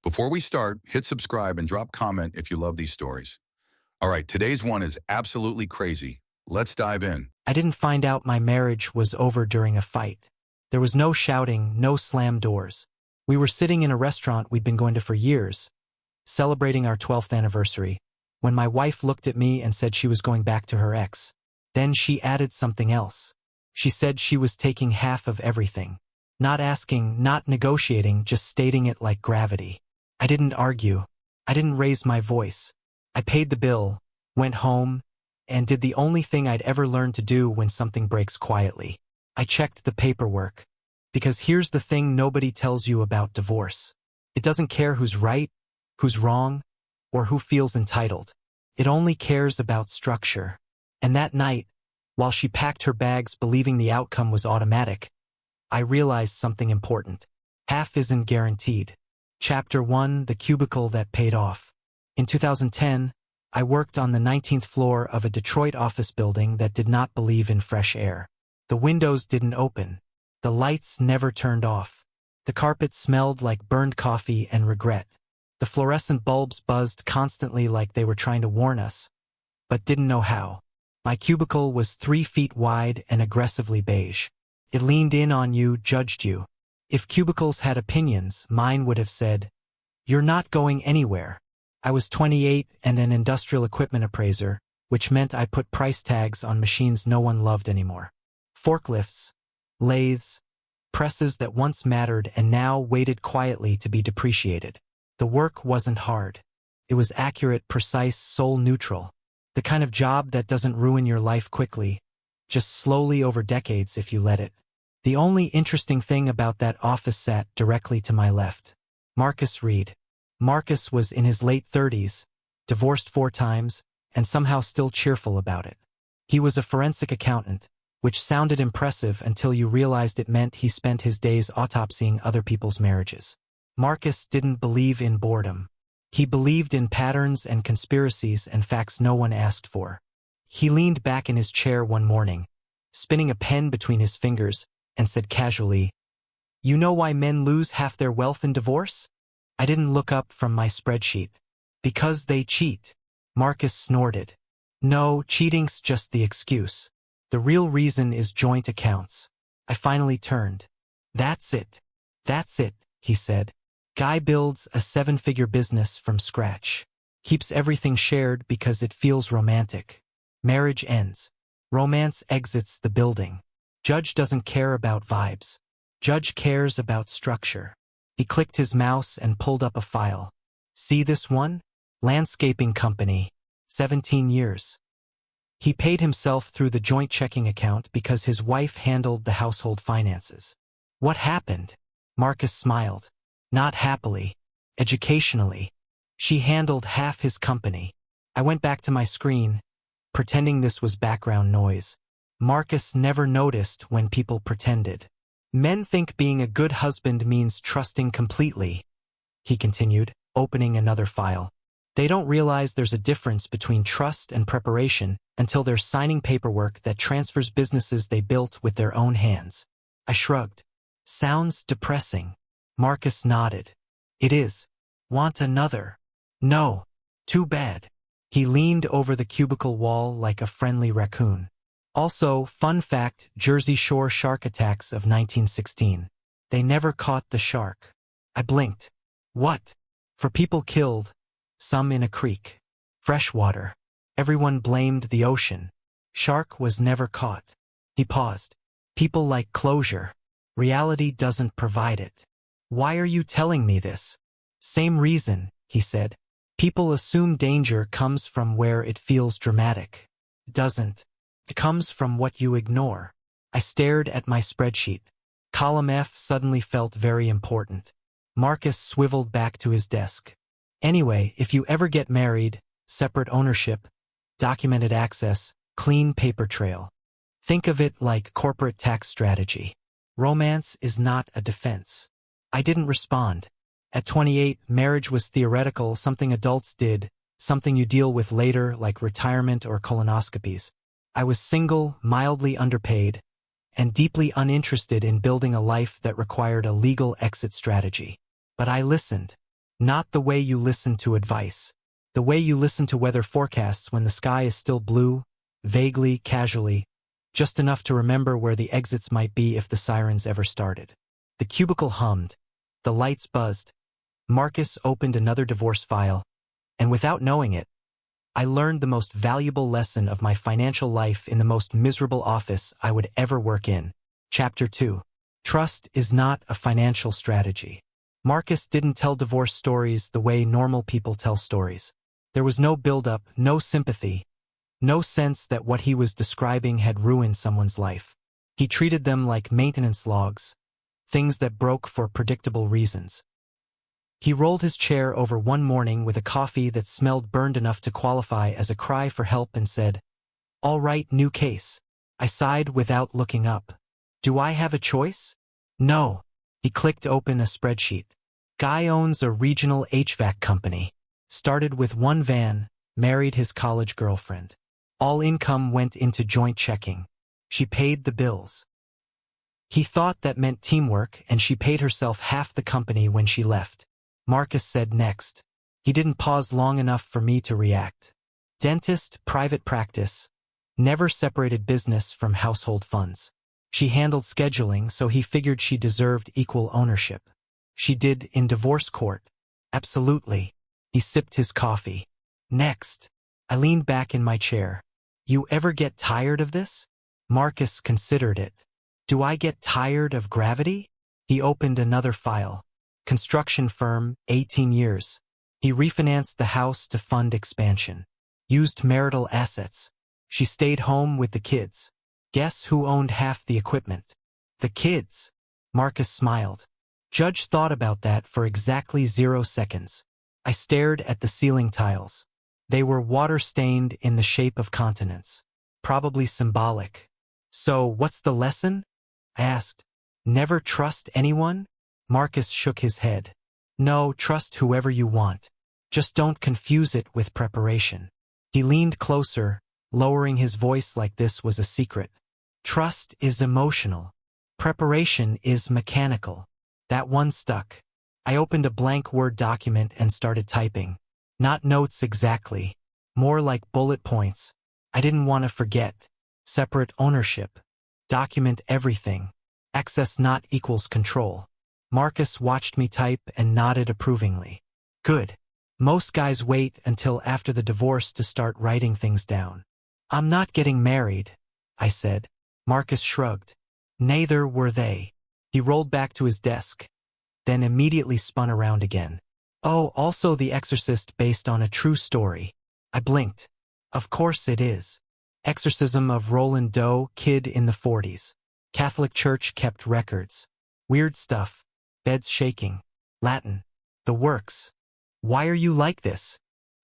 Before we start, hit subscribe and drop comment if you love these stories. All right, today's one is absolutely crazy. Let's dive in. I didn't find out my marriage was over during a fight. There was no shouting, no slam doors. We were sitting in a restaurant we'd been going to for years, celebrating our 12th anniversary, when my wife looked at me and said she was going back to her ex. Then she added something else. She said she was taking half of everything. Not asking, not negotiating, just stating it like gravity. I didn't argue. I didn't raise my voice. I paid the bill, went home, and did the only thing I'd ever learned to do when something breaks quietly. I checked the paperwork. Because here's the thing nobody tells you about divorce. It doesn't care who's right, who's wrong, or who feels entitled. It only cares about structure. And that night, while she packed her bags believing the outcome was automatic, I realized something important. Half isn't guaranteed. Chapter 1: The Cubicle That Paid Off. In 2010, I worked on the 19th floor of a Detroit office building that did not believe in fresh air. The windows didn't open. The lights never turned off. The carpet smelled like burned coffee and regret. The fluorescent bulbs buzzed constantly like they were trying to warn us, but didn't know how. My cubicle was 3 feet wide and aggressively beige. It leaned in on you, judged you. If cubicles had opinions, mine would have said, "You're not going anywhere." I was 28 and an industrial equipment appraiser, which meant I put price tags on machines no one loved anymore. Forklifts, lathes, presses that once mattered and now waited quietly to be depreciated. The work wasn't hard. It was accurate, precise, soul-neutral. The kind of job that doesn't ruin your life quickly, just slowly over decades if you let it. The only interesting thing about that office sat directly to my left. Marcus Reed. Marcus was in his late 30s, divorced 4 times, and somehow still cheerful about it. He was a forensic accountant, which sounded impressive until you realized it meant he spent his days autopsying other people's marriages. Marcus didn't believe in boredom. He believed in patterns and conspiracies and facts no one asked for. He leaned back in his chair one morning, spinning a pen between his fingers, and said casually, "You know why men lose half their wealth in divorce?" I didn't look up from my spreadsheet. "Because they cheat." Marcus snorted. "No, cheating's just the excuse. The real reason is joint accounts." I finally turned. "That's it. That's it," he said. "Guy builds a 7-figure business from scratch. Keeps everything shared because it feels romantic. Marriage ends. Romance exits the building. Judge doesn't care about vibes. Judge cares about structure." He clicked his mouse and pulled up a file. "See this one? Landscaping company. 17 years. He paid himself through the joint checking account because his wife handled the household finances." "What happened?" Marcus smiled. "Not happily. Educationally. She handled half his company." I went back to my screen, pretending this was background noise. Marcus never noticed when people pretended. "Men think being a good husband means trusting completely," he continued, opening another file. "They don't realize there's a difference between trust and preparation until they're signing paperwork that transfers businesses they built with their own hands." I shrugged. "Sounds depressing." Marcus nodded. "It is. Want another?" "No. Too bad." He leaned over the cubicle wall like a friendly raccoon. "Also, fun fact, Jersey Shore shark attacks of 1916. They never caught the shark." I blinked. "What?" "For people killed, some in a creek. Freshwater. Everyone blamed the ocean. Shark was never caught." He paused. "People like closure. Reality doesn't provide it." "Why are you telling me this?" "Same reason," he said. "People assume danger comes from where it feels dramatic. It doesn't. It comes from what you ignore." I stared at my spreadsheet. Column F suddenly felt very important. Marcus swiveled back to his desk. "Anyway, if you ever get married, separate ownership, documented access, clean paper trail. Think of it like corporate tax strategy. Romance is not a defense." I didn't respond. At 28, marriage was theoretical, something adults did, something you deal with later like retirement or colonoscopies. I was single, mildly underpaid, and deeply uninterested in building a life that required a legal exit strategy. But I listened. Not the way you listen to advice. The way you listen to weather forecasts when the sky is still blue, vaguely, casually, just enough to remember where the exits might be if the sirens ever started. The cubicle hummed. The lights buzzed. Marcus opened another divorce file, and without knowing it, I learned the most valuable lesson of my financial life in the most miserable office I would ever work in. Chapter 2. Trust is not a financial strategy. Marcus didn't tell divorce stories the way normal people tell stories. There was no build-up, no sympathy, no sense that what he was describing had ruined someone's life. He treated them like maintenance logs, things that broke for predictable reasons. He rolled his chair over one morning with a coffee that smelled burned enough to qualify as a cry for help and said, "All right, new case." I sighed without looking up. Do I have a choice? No. He clicked open a spreadsheet. Guy owns a regional HVAC company. Started with one van, married his college girlfriend. All income went into joint checking. She paid the bills. He thought that meant teamwork, and she paid herself half the company when she left. Marcus said next. He didn't pause long enough for me to react. Dentist, private practice. Never separated business from household funds. She handled scheduling, so he figured she deserved equal ownership. She did in divorce court. Absolutely. He sipped his coffee. Next. I leaned back in my chair. You ever get tired of this? Marcus considered it. Do I get tired of gravity? He opened another file. Construction firm, 18 years. He refinanced the house to fund expansion. Used marital assets. She stayed home with the kids. Guess who owned half the equipment? The kids. Marcus smiled. Judge thought about that for exactly 0 seconds. I stared at the ceiling tiles. They were water-stained in the shape of continents. Probably symbolic. So, what's the lesson? I asked. Never trust anyone? Marcus shook his head. No, trust whoever you want. Just don't confuse it with preparation. He leaned closer, lowering his voice like this was a secret. Trust is emotional. Preparation is mechanical. That one stuck. I opened a blank Word document and started typing. Not notes exactly. More like bullet points. I didn't want to forget. Separate ownership. Document everything. Access not equals control. Marcus watched me type and nodded approvingly. Good. Most guys wait until after the divorce to start writing things down. I'm not getting married, I said. Marcus shrugged. Neither were they. He rolled back to his desk, then immediately spun around again. Oh, also The Exorcist based on a true story. I blinked. Of course it is. Exorcism of Roland Doe, kid in the 40s. Catholic Church kept records. Weird stuff. Beds shaking. Latin. The works. Why are you like this?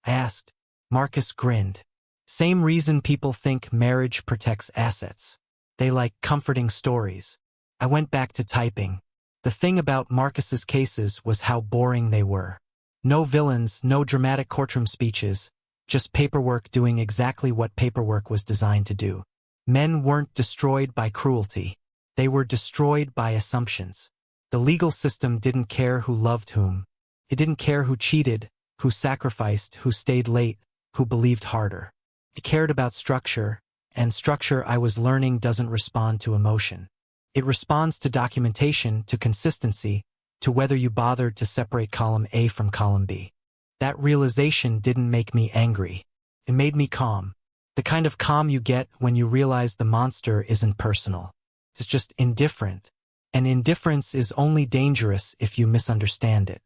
I asked. Marcus grinned. Same reason people think marriage protects assets. They like comforting stories. I went back to typing. The thing about Marcus's cases was how boring they were. No villains, no dramatic courtroom speeches, just paperwork doing exactly what paperwork was designed to do. Men weren't destroyed by cruelty. They were destroyed by assumptions. The legal system didn't care who loved whom. It didn't care who cheated, who sacrificed, who stayed late, who believed harder. It cared about structure, and structure I was learning doesn't respond to emotion. It responds to documentation, to consistency, to whether you bothered to separate column A from column B. That realization didn't make me angry. It made me calm. The kind of calm you get when you realize the monster isn't personal. It's just indifferent. And indifference is only dangerous if you misunderstand it.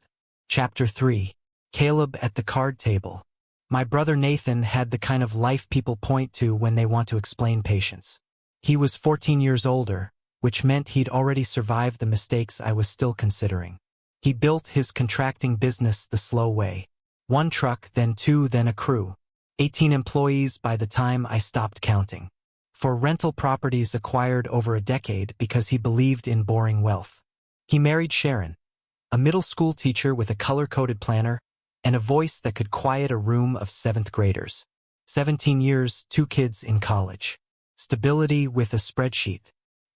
Chapter 3. Caleb at the card table. My brother Nathan had the kind of life people point to when they want to explain patience. He was 14 years older, which meant he'd already survived the mistakes I was still considering. He built his contracting business the slow way. 1 truck, then 2, then a crew. 18 employees by the time I stopped counting. For rental properties acquired over a decade because he believed in boring wealth. He married Sharon, a middle school teacher with a color-coded planner and a voice that could quiet a room of 7th graders. 17 years, 2 kids in college. Stability with a spreadsheet.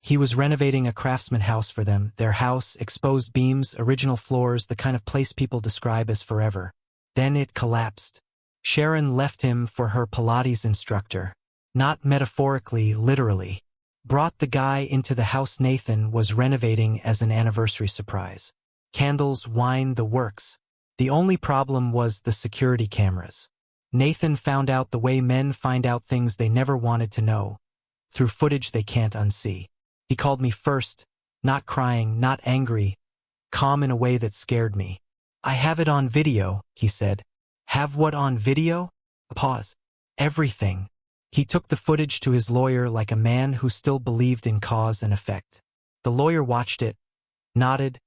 He was renovating a craftsman house for them, their house, exposed beams, original floors, the kind of place people describe as forever. Then it collapsed. Sharon left him for her Pilates instructor. Not metaphorically, literally. Brought the guy into the house Nathan was renovating as an anniversary surprise. Candles, wine, the works. The only problem was the security cameras. Nathan found out the way men find out things they never wanted to know, through footage they can't unsee. He called me first, not crying, not angry, calm in a way that scared me. I have it on video, he said. Have what on video? A pause. Everything. He took the footage to his lawyer like a man who still believed in cause and effect. The lawyer watched it, nodded,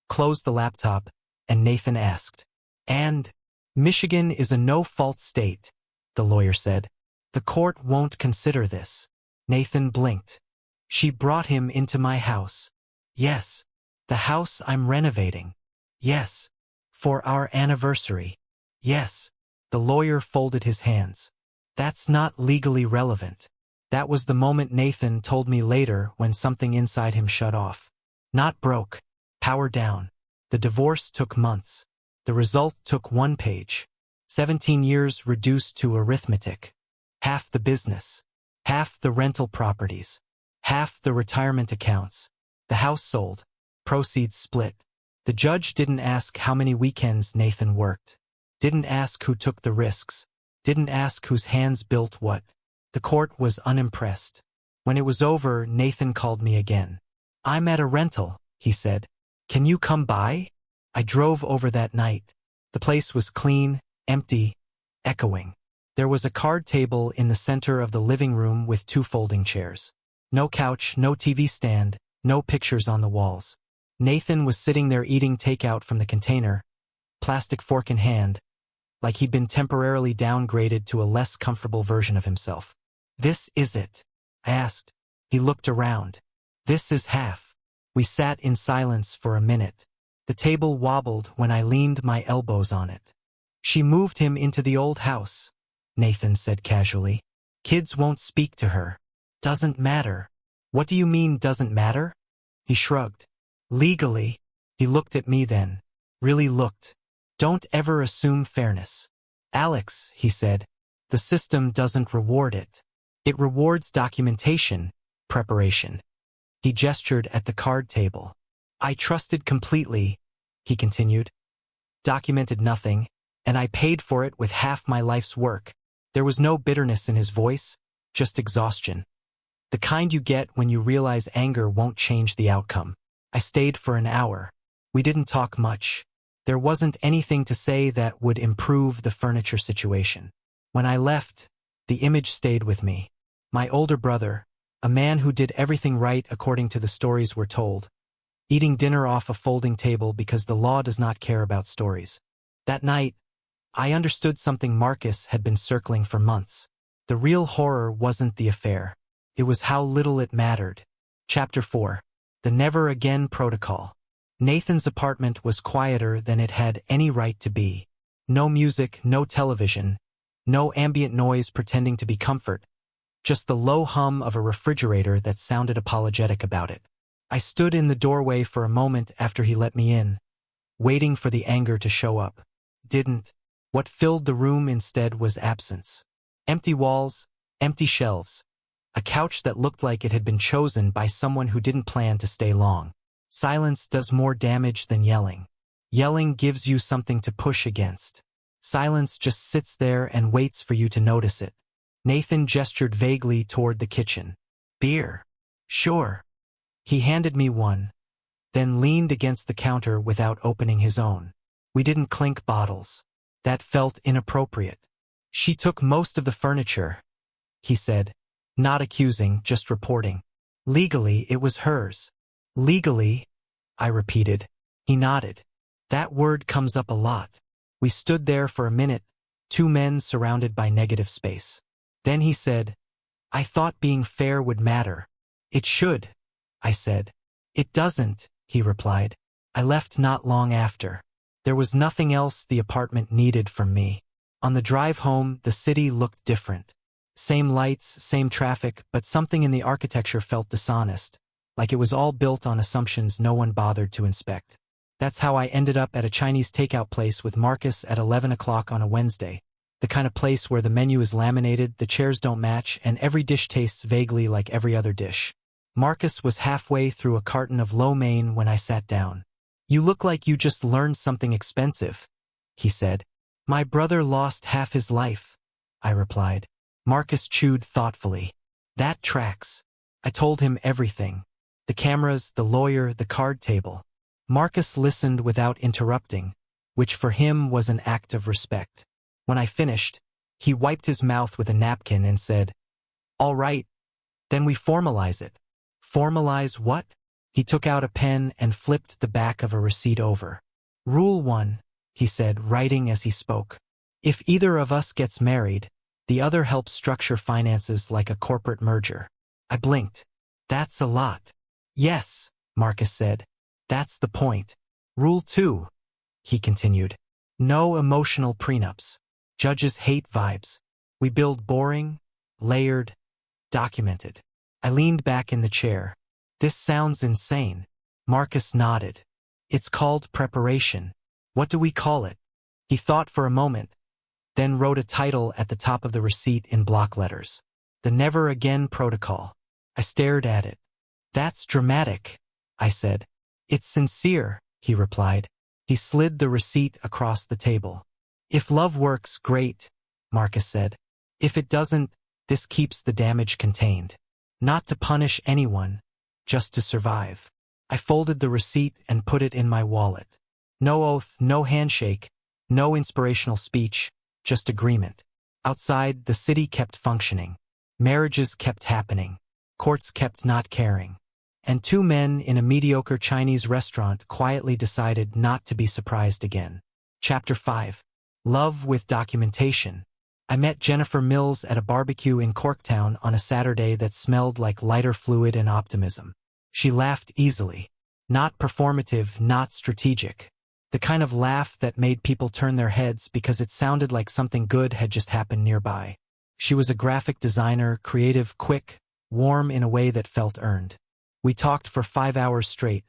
closed the laptop, and Nathan asked, "And? Michigan is a no-fault state," the lawyer said. "The court won't consider this." Nathan blinked. "She brought him into my house." "Yes. The house I'm renovating." "Yes. For our anniversary." "Yes." The lawyer folded his hands. "That's not legally relevant." That was the moment Nathan told me later when something inside him shut off. Not broke. Power down. The divorce took months. The result took 1 page. 17 years reduced to arithmetic. Half the business. Half the rental properties. Half the retirement accounts. The house sold. Proceeds split. The judge didn't ask how many weekends Nathan worked. Didn't ask who took the risks. Didn't ask whose hands built what. The court was unimpressed. When it was over, Nathan called me again. "I'm at a rental," he said. "Can you come by?" I drove over that night. The place was clean, empty, echoing. There was a card table in the center of the living room with 2 folding chairs. No couch, no TV stand, no pictures on the walls. Nathan was sitting there eating takeout from the container, plastic fork in hand, like he'd been temporarily downgraded to a less comfortable version of himself. "This is it?" I asked. He looked around. "This is half." We sat in silence for a minute. The table wobbled when I leaned my elbows on it. "She moved him into the old house," Nathan said casually. "Kids won't speak to her. Doesn't matter." "What do you mean doesn't matter?" He shrugged. "Legally." He looked at me then. Really looked. "Don't ever assume fairness. Alex," he said, "the system doesn't reward it. It rewards documentation, preparation." He gestured at the card table. "I trusted completely," he continued. "Documented nothing, and I paid for it with half my life's work." There was no bitterness in his voice, just exhaustion. The kind you get when you realize anger won't change the outcome. I stayed for an hour. We didn't talk much. There wasn't anything to say that would improve the furniture situation. When I left, the image stayed with me. My older brother, a man who did everything right according to the stories we're told, eating dinner off a folding table because the law does not care about stories. That night, I understood something Marcus had been circling for months. The real horror wasn't the affair. It was how little it mattered. Chapter 4. The Never Again Protocol. Nathan's apartment was quieter than it had any right to be. No music, no television, no ambient noise pretending to be comfort. Just the low hum of a refrigerator that sounded apologetic about it. I stood in the doorway for a moment after he let me in, waiting for the anger to show up. Didn't. What filled the room instead was absence. Empty walls, empty shelves. A couch that looked like it had been chosen by someone who didn't plan to stay long. Silence does more damage than yelling. Yelling gives you something to push against. Silence just sits there and waits for you to notice it. Nathan gestured vaguely toward the kitchen. "Beer." "Sure." He handed me one, then leaned against the counter without opening his own. We didn't clink bottles. That felt inappropriate. "She took most of the furniture," he said. Not accusing, just reporting. "Legally, it was hers." "Legally?" I repeated. He nodded. "That word comes up a lot." We stood there for a minute, 2 men surrounded by negative space. Then he said, "I thought being fair would matter." "It should," I said. "It doesn't," he replied. I left not long after. There was nothing else the apartment needed from me. On the drive home, the city looked different. Same lights, same traffic, but something in the architecture felt dishonest. like it was all built on assumptions no one bothered to inspect. That's how I ended up at a Chinese takeout place with Marcus at 11 o'clock on a Wednesday. The kind of place where the menu is laminated, the chairs don't match, and every dish tastes vaguely like every other dish. Marcus was halfway through a carton of lo mein when I sat down. "You look like you just learned something expensive," he said. "My brother lost half his life," I replied. Marcus chewed thoughtfully. "That tracks." I told him everything. The cameras, the lawyer, the card table. Marcus listened without interrupting, which for him was an act of respect. When I finished, he wiped his mouth with a napkin and said, "All right, then we formalize it." "Formalize what?" He took out a pen and flipped the back of a receipt over. "Rule 1, he said, writing as he spoke. "If either of us gets married, the other helps structure finances like a corporate merger." I blinked. "That's a lot." "Yes," Marcus said. "That's the point." "Rule 2, he continued. "No emotional prenups. Judges hate vibes. We build boring, layered, documented." I leaned back in the chair. "This sounds insane." Marcus nodded. "It's called preparation. What do we call it?" He thought for a moment, then wrote a title at the top of the receipt in block letters. "The Never Again Protocol." I stared at it. "That's dramatic," I said. "It's sincere," he replied. He slid the receipt across the table. "If love works, great," Marcus said. "If it doesn't, this keeps the damage contained. Not to punish anyone, just to survive." I folded the receipt and put it in my wallet. No oath, no handshake, no inspirational speech, just agreement. Outside, the city kept functioning. Marriages kept happening. Courts kept not caring. And two men in a mediocre Chinese restaurant quietly decided not to be surprised again. Chapter 5. Love with Documentation. I met Jennifer Mills at a barbecue in Corktown on a Saturday that smelled like lighter fluid and optimism. She laughed easily. Not performative, not strategic. The kind of laugh that made people turn their heads because it sounded like something good had just happened nearby. She was a graphic designer, creative, quick, warm in a way that felt earned. We talked for 5 hours straight,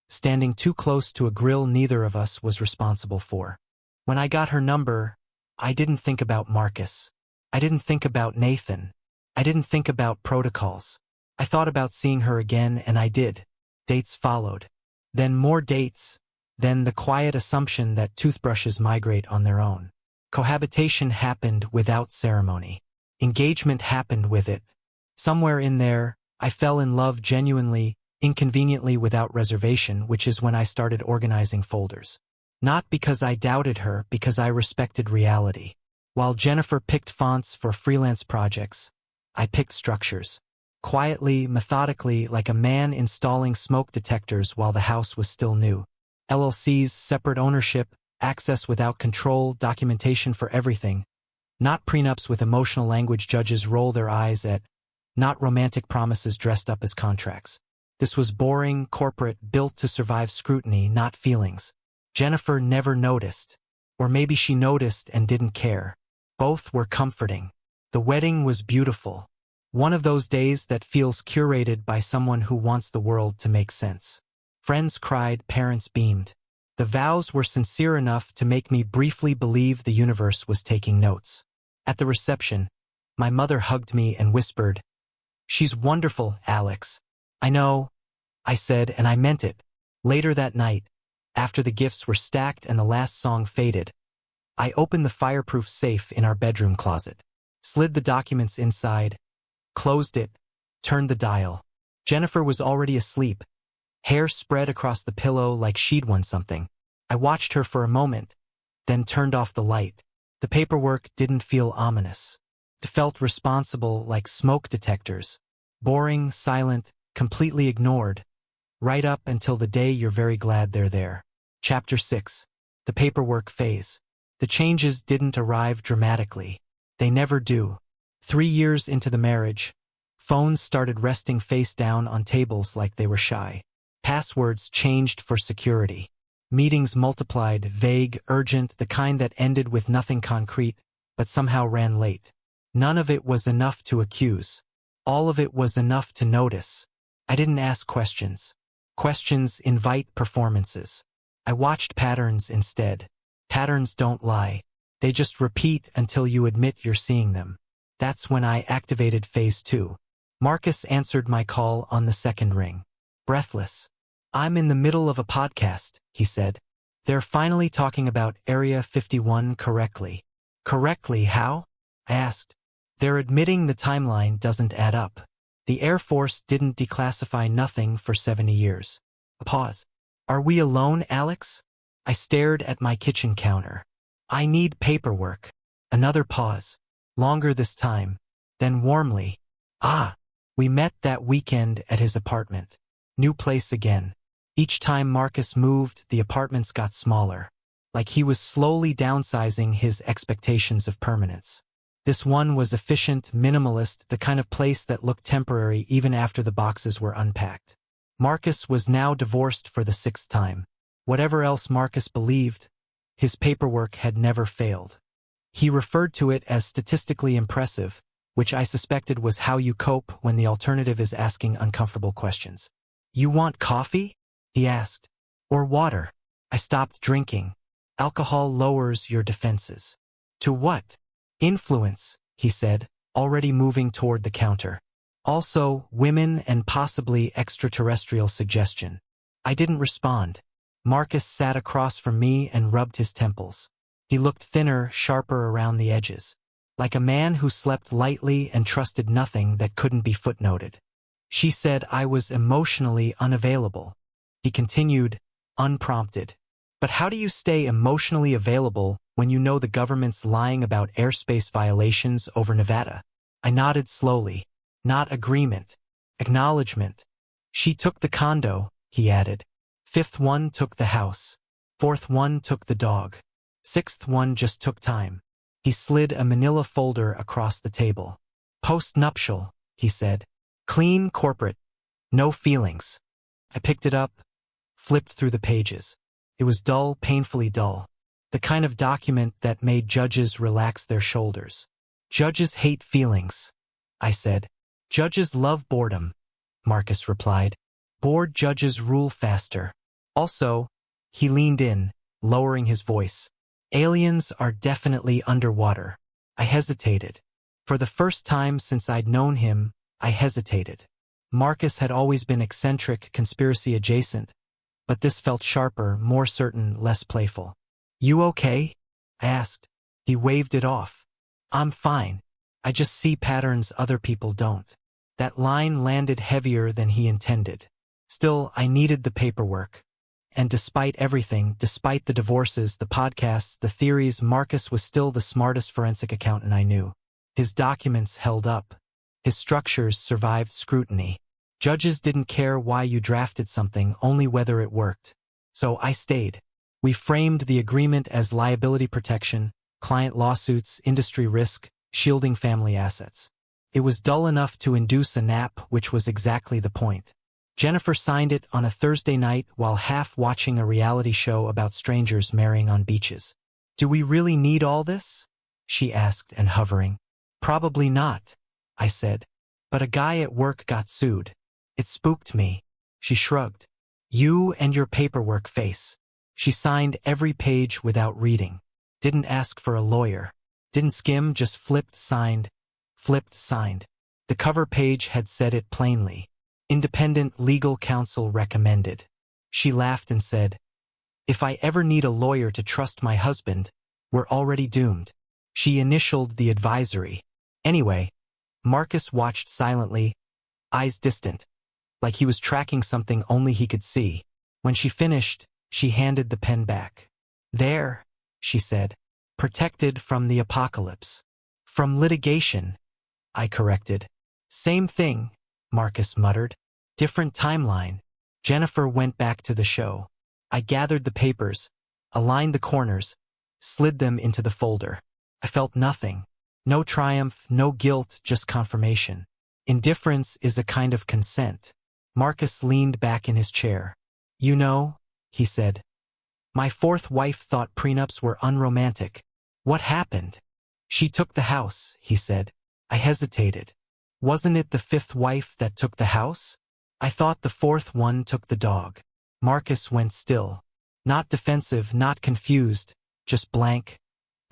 standing too close to a grill neither of us was responsible for. When I got her number, I didn't think about Marcus. I didn't think about Nathan. I didn't think about protocols. I thought about seeing her again, and I did. Dates followed. Then more dates. Then the quiet assumption that toothbrushes migrate on their own. Cohabitation happened without ceremony. Engagement happened with it. Somewhere in there, I fell in love genuinely, inconveniently without reservation, which is when I started organizing folders. Not because I doubted her, because I respected reality. While Jennifer picked fonts for freelance projects, I picked structures. Quietly, methodically, like a man installing smoke detectors while the house was still new. LLCs, separate ownership, access without control, documentation for everything. Not prenups with emotional language judges roll their eyes at. Not romantic promises dressed up as contracts. This was boring, corporate, built to survive scrutiny, not feelings. Jennifer never noticed. Or maybe she noticed and didn't care. Both were comforting. The wedding was beautiful. One of those days that feels curated by someone who wants the world to make sense. Friends cried, parents beamed. The vows were sincere enough to make me briefly believe the universe was taking notes. At the reception, my mother hugged me and whispered, "She's wonderful, Alex." "I know," I said, and I meant it. Later that night, after the gifts were stacked and the last song faded, I opened the fireproof safe in our bedroom closet, slid the documents inside, closed it, turned the dial. Jennifer was already asleep, hair spread across the pillow like she'd won something. I watched her for a moment, then turned off the light. The paperwork didn't feel ominous. It felt responsible, like smoke detectors. Boring, silent, completely ignored. Right up until the day you're very glad they're there. Chapter 6. The Paperwork Phase. The changes didn't arrive dramatically. They never do. 3 years into the marriage, phones started resting face down on tables like they were shy. Passwords changed for security. Meetings multiplied, vague, urgent, the kind that ended with nothing concrete, but somehow ran late. None of it was enough to accuse. All of it was enough to notice. I didn't ask questions. Questions invite performances. I watched patterns instead. Patterns don't lie. They just repeat until you admit you're seeing them. That's when I activated phase 2. Marcus answered my call on the second ring. Breathless. I'm in the middle of a podcast, he said. They're finally talking about Area 51 correctly. Correctly how? I asked. They're admitting the timeline doesn't add up. The Air Force didn't declassify nothing for 70 years. A pause. Are we alone, Alex? I stared at my kitchen counter. I need paperwork. Another pause. Longer this time. Then warmly. Ah. We met that weekend at his apartment. New place again. Each time Marcus moved, the apartments got smaller. Like he was slowly downsizing his expectations of permanence. This one was efficient, minimalist, the kind of place that looked temporary even after the boxes were unpacked. Marcus was now divorced for the 6th time. Whatever else Marcus believed, his paperwork had never failed. He referred to it as statistically impressive, which I suspected was how you cope when the alternative is asking uncomfortable questions. You want coffee? He asked. Or water? I stopped drinking. Alcohol lowers your defenses. To what? Influence, he said, already moving toward the counter. Also, women and possibly extraterrestrial suggestion. I didn't respond. Marcus sat across from me and rubbed his temples. He looked thinner, sharper around the edges. Like a man who slept lightly and trusted nothing that couldn't be footnoted. She said I was emotionally unavailable. He continued, unprompted. But how do you stay emotionally available when you know the government's lying about airspace violations over Nevada? I nodded slowly. Not agreement. Acknowledgement. She took the condo, he added. 5th one took the house. 4th one took the dog. 6th one just took time. He slid a manila folder across the table. Post-nuptial, he said. Clean corporate. No feelings. I picked it up, flipped through the pages. It was dull, painfully dull. The kind of document that made judges relax their shoulders. Judges hate feelings, I said. Judges love boredom, Marcus replied. Bored judges rule faster. Also, he leaned in, lowering his voice. Aliens are definitely underwater. I hesitated. For the first time since I'd known him, I hesitated. Marcus had always been eccentric, conspiracy adjacent, but this felt sharper, more certain, less playful. You okay? I asked. He waved it off. I'm fine. I just see patterns other people don't. That line landed heavier than he intended. Still, I needed the paperwork. And despite everything, despite the divorces, the podcasts, the theories, Marcus was still the smartest forensic accountant I knew. His documents held up. His structures survived scrutiny. Judges didn't care why you drafted something, only whether it worked. So I stayed. We framed the agreement as liability protection, client lawsuits, industry risk, shielding family assets. It was dull enough to induce a nap, which was exactly the point. Jennifer signed it on a Thursday night while half watching a reality show about strangers marrying on beaches. Do we really need all this? She asked and hovering. Probably not, I said. But a guy at work got sued. It spooked me. She shrugged. You and your paperwork face. She signed every page without reading. Didn't ask for a lawyer. Didn't skim, just flipped, signed. Flipped, signed. The cover page had said it plainly. Independent legal counsel recommended. She laughed and said, If I ever need a lawyer to trust my husband, we're already doomed. She initialed the advisory. Anyway, Marcus watched silently, eyes distant, like he was tracking something only he could see. When she finished, she handed the pen back. There, she said, protected from the apocalypse. From litigation, I corrected. Same thing, Marcus muttered. Different timeline. Jennifer went back to the show. I gathered the papers, aligned the corners, slid them into the folder. I felt nothing. No triumph, no guilt, just confirmation. Indifference is a kind of consent. Marcus leaned back in his chair. You know, he said, my 4th wife thought prenups were unromantic. What happened? She took the house, he said. I hesitated. Wasn't it the 5th wife that took the house? I thought the fourth one took the dog. Marcus went still. Not defensive, not confused, just blank,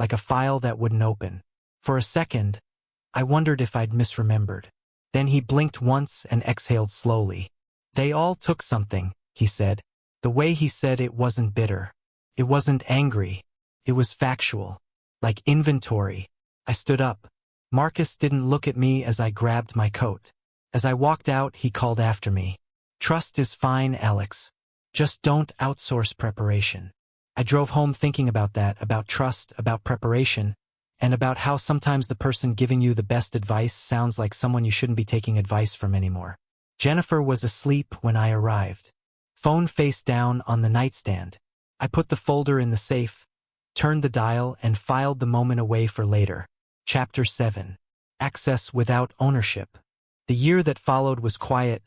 like a file that wouldn't open. For a second, I wondered if I'd misremembered. Then he blinked once and exhaled slowly. They all took something, he said. The way he said it wasn't bitter. It wasn't angry. It was factual. Like inventory. I stood up. Marcus didn't look at me as I grabbed my coat. As I walked out, he called after me. Trust is fine, Alex. Just don't outsource preparation. I drove home thinking about that, about trust, about preparation, and about how sometimes the person giving you the best advice sounds like someone you shouldn't be taking advice from anymore. Jennifer was asleep when I arrived. Phone face down on the nightstand. I put the folder in the safe, turned the dial, and filed the moment away for later. Chapter 7. Access without ownership. The year that followed was quiet,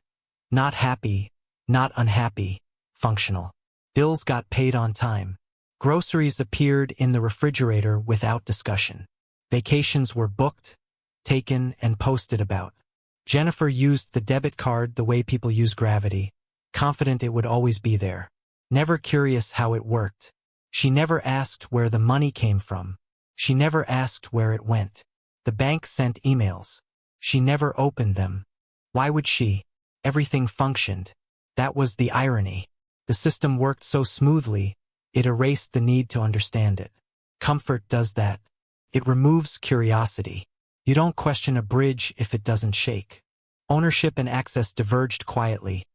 not happy, not unhappy, functional. Bills got paid on time. Groceries appeared in the refrigerator without discussion. Vacations were booked, taken, and posted about. Jennifer used the debit card the way people use gravity, confident it would always be there. Never curious how it worked. She never asked where the money came from. She never asked where it went. The bank sent emails. She never opened them. Why would she? Everything functioned. That was the irony. The system worked so smoothly, it erased the need to understand it. Comfort does that. It removes curiosity. You don't question a bridge if it doesn't shake. Ownership and access diverged quietly,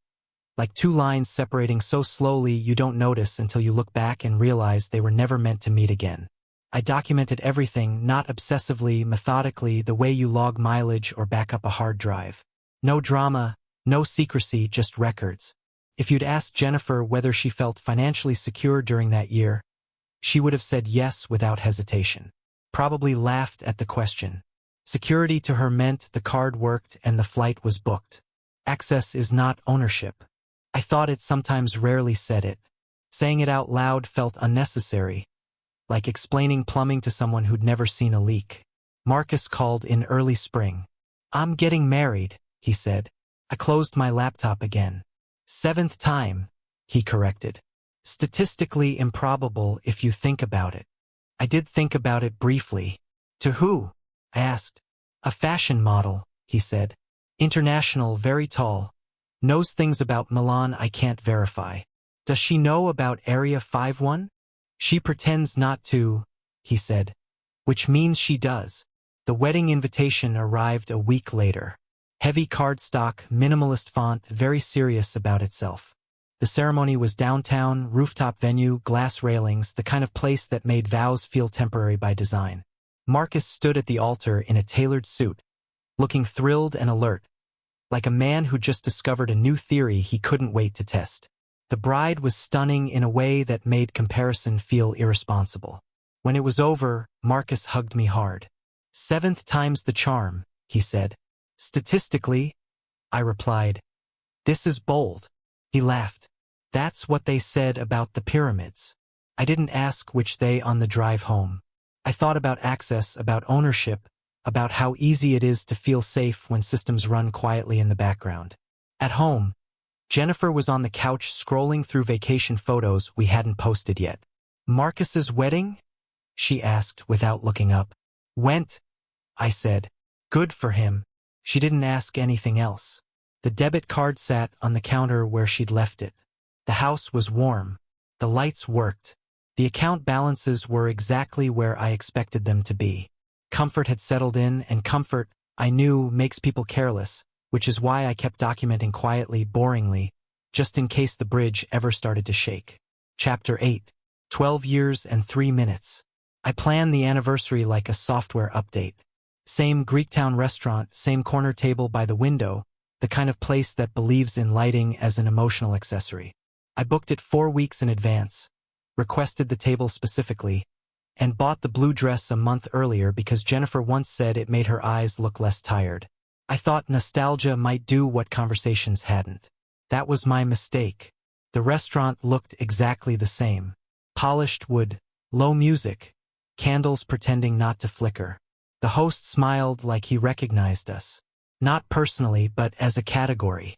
like two lines separating so slowly you don't notice until you look back and realize they were never meant to meet again. I documented everything, not obsessively, methodically, the way you log mileage or back up a hard drive. No drama, no secrecy, just records. If you'd asked Jennifer whether she felt financially secure during that year, she would have said yes without hesitation. Probably laughed at the question. Security to her meant the card worked and the flight was booked. Access is not ownership. I thought it sometimes, rarely said it. Saying it out loud felt unnecessary, like explaining plumbing to someone who'd never seen a leak. Marcus called in early spring. I'm getting married, he said. I closed my laptop again. 7th time, he corrected. Statistically improbable if you think about it. I did think about it briefly. To who? I asked. A fashion model, he said. International, very tall. Knows things about Milan I can't verify. Does she know about Area 51? She pretends not to, he said. Which means she does. The wedding invitation arrived a week later. Heavy cardstock, minimalist font, very serious about itself. The ceremony was downtown, rooftop venue, glass railings, the kind of place that made vows feel temporary by design. Marcus stood at the altar in a tailored suit, looking thrilled and alert, like a man who just discovered a new theory he couldn't wait to test. The bride was stunning in a way that made comparison feel irresponsible. When it was over, Marcus hugged me hard. 7th time's the charm, he said. Statistically, I replied. This is bold. He laughed. That's what they said about the pyramids. I didn't ask which they on the drive home. I thought about access, about ownership, about how easy it is to feel safe when systems run quietly in the background. At home, Jennifer was on the couch scrolling through vacation photos we hadn't posted yet. Marcus's wedding? She asked without looking up. Went, I said. Good for him. She didn't ask anything else. The debit card sat on the counter where she'd left it. The house was warm. The lights worked. The account balances were exactly where I expected them to be. Comfort had settled in, and comfort, I knew, makes people careless, which is why I kept documenting quietly, boringly, just in case the bridge ever started to shake. Chapter 8. 12 years and 3 minutes. I planned the anniversary like a software update. Same Greektown restaurant, same corner table by the window, the kind of place that believes in lighting as an emotional accessory. I booked it 4 weeks in advance, requested the table specifically, and bought the blue dress a month earlier because Jennifer once said it made her eyes look less tired. I thought nostalgia might do what conversations hadn't. That was my mistake. The restaurant looked exactly the same. Polished wood, low music, candles pretending not to flicker. The host smiled like he recognized us. Not personally, but as a category.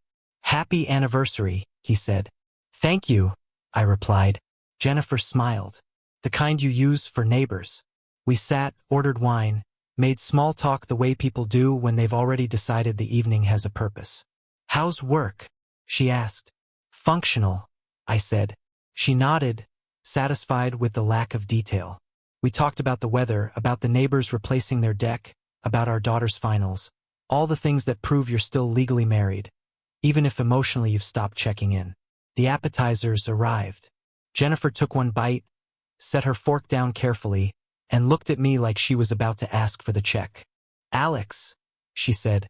Happy anniversary, he said. Thank you, I replied. Jennifer smiled. The kind you use for neighbors. We sat, ordered wine, made small talk the way people do when they've already decided the evening has a purpose. How's work? She asked. Functional, I said. She nodded, satisfied with the lack of detail. We talked about the weather, about the neighbors replacing their deck, about our daughter's finals, all the things that prove you're still legally married, even if emotionally you've stopped checking in. The appetizers arrived. Jennifer took one bite, set her fork down carefully, and looked at me like she was about to ask for the check. Alex, she said,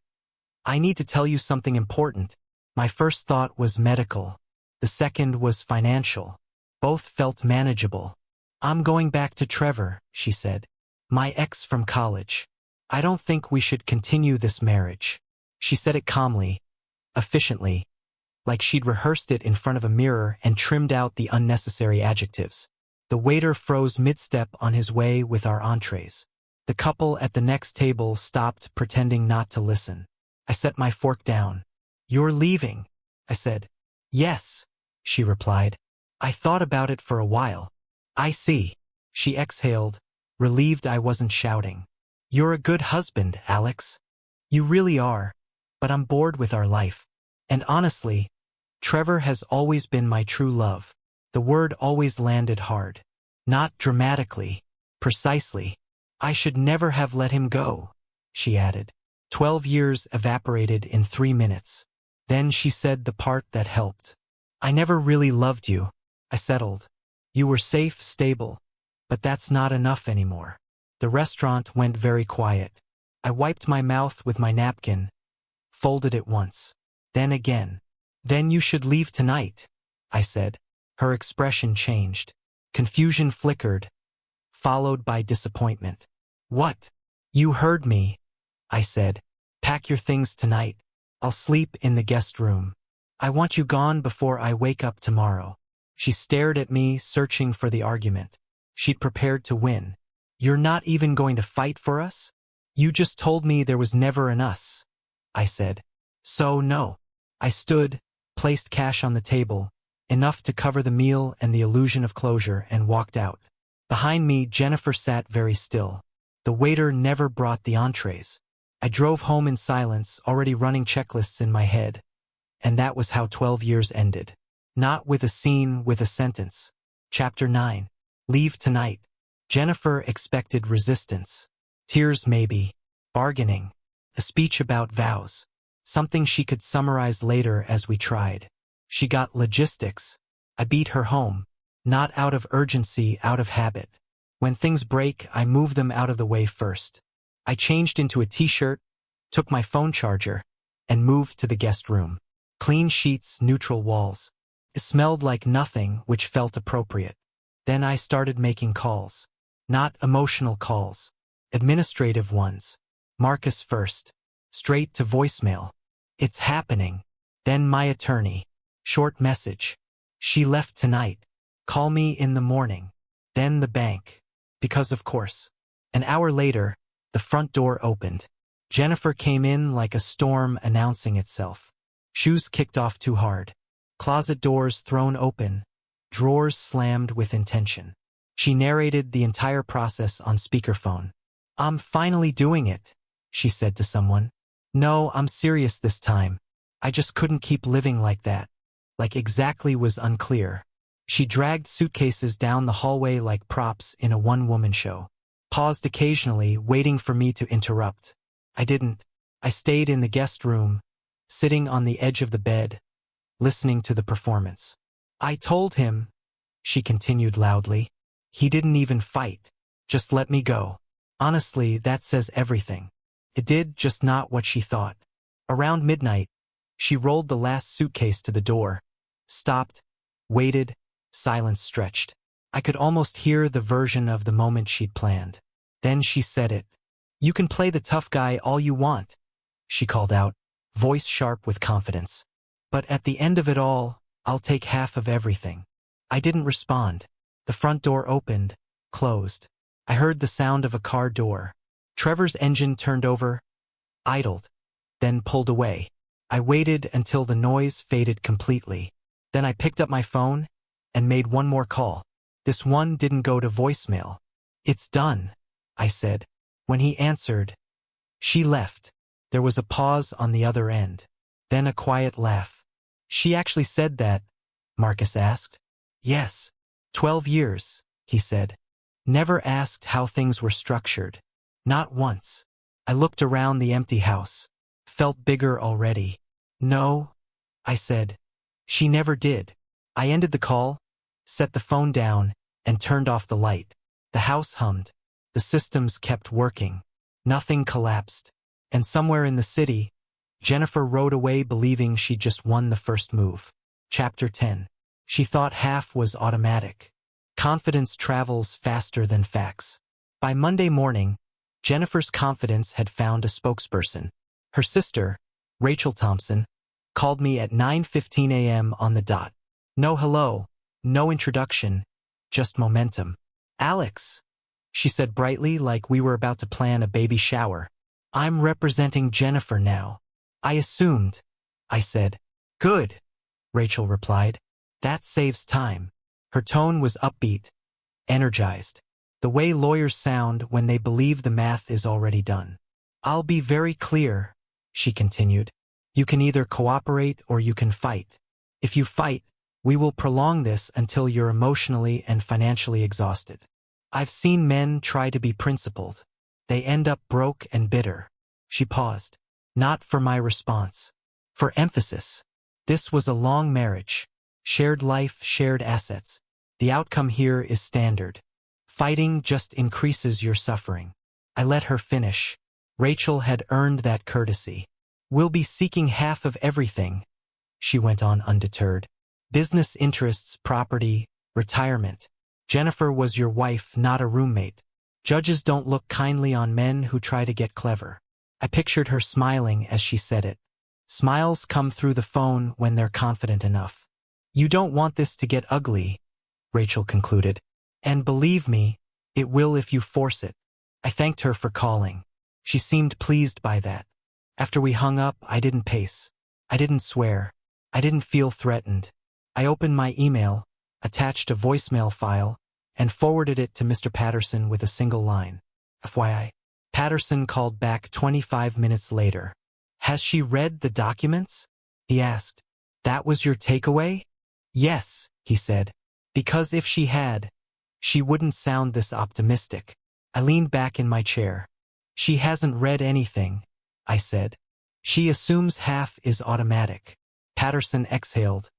I need to tell you something important. My first thought was medical. The second was financial. Both felt manageable. I'm going back to Trevor, she said. My ex from college. I don't think we should continue this marriage. She said it calmly, efficiently, like she'd rehearsed it in front of a mirror and trimmed out the unnecessary adjectives. The waiter froze mid-step on his way with our entrees. The couple at the next table stopped, pretending not to listen. I set my fork down. You're leaving, I said. Yes, she replied. I thought about it for a while. I see. She exhaled, relieved I wasn't shouting. You're a good husband, Alex. You really are, but I'm bored with our life. And honestly, Trevor has always been my true love. The word always landed hard. Not dramatically, precisely. I should never have let him go, she added. 12 years evaporated in 3 minutes. Then she said the part that helped. I never really loved you, I settled. You were safe, stable, but that's not enough anymore. The restaurant went very quiet. I wiped my mouth with my napkin, folded it once, then again. Then you should leave tonight, I said. Her expression changed. Confusion flickered, followed by disappointment. What? You heard me, I said. Pack your things tonight. I'll sleep in the guest room. I want you gone before I wake up tomorrow. She stared at me, searching for the argument. She'd prepared to win. You're not even going to fight for us? You just told me there was never an us, I said. So no. I stood, placed cash on the table, enough to cover the meal and the illusion of closure, and walked out. Behind me, Jennifer sat very still. The waiter never brought the entrees. I drove home in silence, already running checklists in my head. And that was how 12 years ended. Not with a scene, with a sentence. Chapter 9. Leave tonight. Jennifer expected resistance. Tears maybe. Bargaining. A speech about vows. Something she could summarize later as we tried. She got logistics. I beat her home. Not out of urgency, out of habit. When things break, I move them out of the way first. I changed into a t-shirt, took my phone charger, and moved to the guest room. Clean sheets, neutral walls. It smelled like nothing, which felt appropriate. Then I started making calls. Not emotional calls. Administrative ones. Marcus first. Straight to voicemail. It's happening. Then my attorney. Short message. She left tonight. Call me in the morning. Then the bank. Because of course. An hour later, the front door opened. Jennifer came in like a storm announcing itself. Shoes kicked off too hard. Closet doors thrown open. Drawers slammed with intention. She narrated the entire process on speakerphone. I'm finally doing it, she said to someone. No, I'm serious this time. I just couldn't keep living like that. Like exactly was unclear. She dragged suitcases down the hallway like props in a one-woman show. Paused occasionally, waiting for me to interrupt. I didn't. I stayed in the guest room, sitting on the edge of the bed, listening to the performance. I told him, she continued loudly. He didn't even fight. Just let me go. Honestly, that says everything. It did, just not what she thought. Around midnight, she rolled the last suitcase to the door, stopped, waited, silence stretched. I could almost hear the version of the moment she'd planned. Then she said it. You can play the tough guy all you want, she called out, voice sharp with confidence. But at the end of it all, I'll take half of everything. I didn't respond. The front door opened, closed. I heard the sound of a car door. Trevor's engine turned over, idled, then pulled away. I waited until the noise faded completely. Then I picked up my phone and made one more call. This one didn't go to voicemail. "It's done," I said. When he answered, "She left." There was a pause on the other end. Then a quiet laugh. "She actually said that?" Marcus asked. "Yes. 12 years," he said. "Never asked how things were structured. Not once." I looked around the empty house. Felt bigger already. "No," I said. "She never did." I ended the call, set the phone down, and turned off the light. The house hummed. The systems kept working. Nothing collapsed. And somewhere in the city, Jennifer rode away believing she'd just won the first move. Chapter 10. She thought half was automatic. Confidence travels faster than facts. By Monday morning, Jennifer's confidence had found a spokesperson. Her sister, Rachel Thompson, called me at 9:15 a.m. on the dot. No hello, no introduction, just momentum. "Alex," she said brightly, like we were about to plan a baby shower. "I'm representing Jennifer now." "I assumed," I said. "Good," Rachel replied. "That saves time." Her tone was upbeat, energized. The way lawyers sound when they believe the math is already done. "I'll be very clear," she continued. "You can either cooperate or you can fight. If you fight, we will prolong this until you're emotionally and financially exhausted. I've seen men try to be principled. They end up broke and bitter." She paused. Not for my response. For emphasis. This was a long marriage. Shared life, shared assets. The outcome here is standard. Fighting just increases your suffering. I let her finish. Rachel had earned that courtesy. "We'll be seeking half of everything," she went on undeterred. "Business interests, property, retirement. Jennifer was your wife, not a roommate. Judges don't look kindly on men who try to get clever." I pictured her smiling as she said it. Smiles come through the phone when they're confident enough. "You don't want this to get ugly," Rachel concluded. "And believe me, it will if you force it." I thanked her for calling. She seemed pleased by that. After we hung up, I didn't pace. I didn't swear. I didn't feel threatened. I opened my email, attached a voicemail file, and forwarded it to Mr. Patterson with a single line. FYI. Patterson called back 25 minutes later. "Has she read the documents?" he asked. "That was your takeaway?" "Yes," he said. "Because if she had, she wouldn't sound this optimistic." I leaned back in my chair. "She hasn't read anything," I said. "She assumes half is automatic." Patterson exhaled,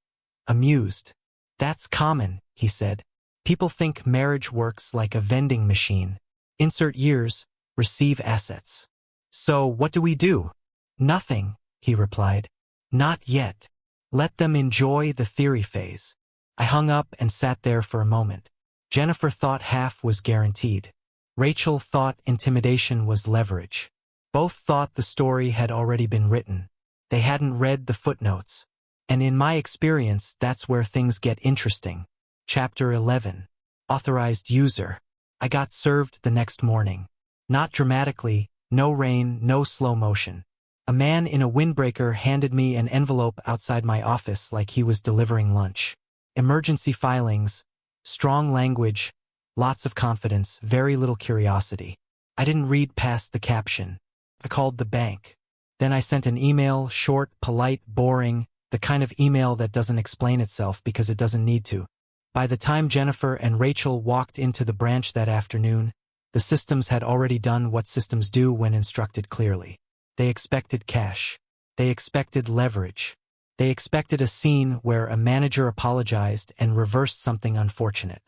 amused. "That's common," he said. "People think marriage works like a vending machine. Insert years, receive assets." "So what do we do?" "Nothing," he replied. "Not yet. Let them enjoy the theory phase." I hung up and sat there for a moment. Jennifer thought half was guaranteed. Rachel thought intimidation was leverage. Both thought the story had already been written. They hadn't read the footnotes. And in my experience, that's where things get interesting. Chapter 11. Authorized user. I got served the next morning. Not dramatically, no rain, no slow motion. A man in a windbreaker handed me an envelope outside my office like he was delivering lunch. Emergency filings, strong language, lots of confidence, very little curiosity. I didn't read past the caption. I called the bank. Then I sent an email, short, polite, boring, the kind of email that doesn't explain itself because it doesn't need to. By the time Jennifer and Rachel walked into the branch that afternoon, the systems had already done what systems do when instructed clearly. They expected cash. They expected leverage. They expected a scene where a manager apologized and reversed something unfortunate.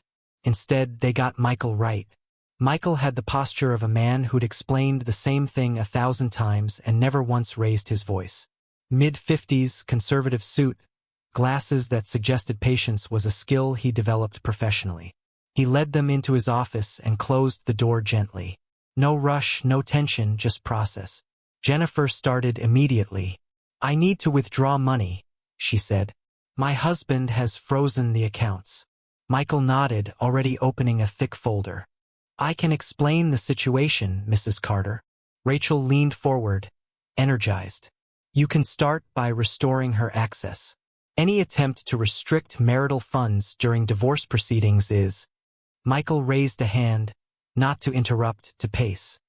Instead, they got Michael right. Michael had the posture of a man who'd explained the same thing 1,000 times and never once raised his voice. Mid-50s, conservative suit, glasses that suggested patience was a skill he developed professionally. He led them into his office and closed the door gently. No rush, no tension, just process. Jennifer started immediately. "I need to withdraw money," she said. "My husband has frozen the accounts." Michael nodded, already opening a thick folder. "I can explain the situation, Mrs. Carter." Rachel leaned forward, energized. You can start by restoring her access. Any attempt to restrict marital funds during divorce proceedings is— Michael raised a hand, not to interrupt, to pace.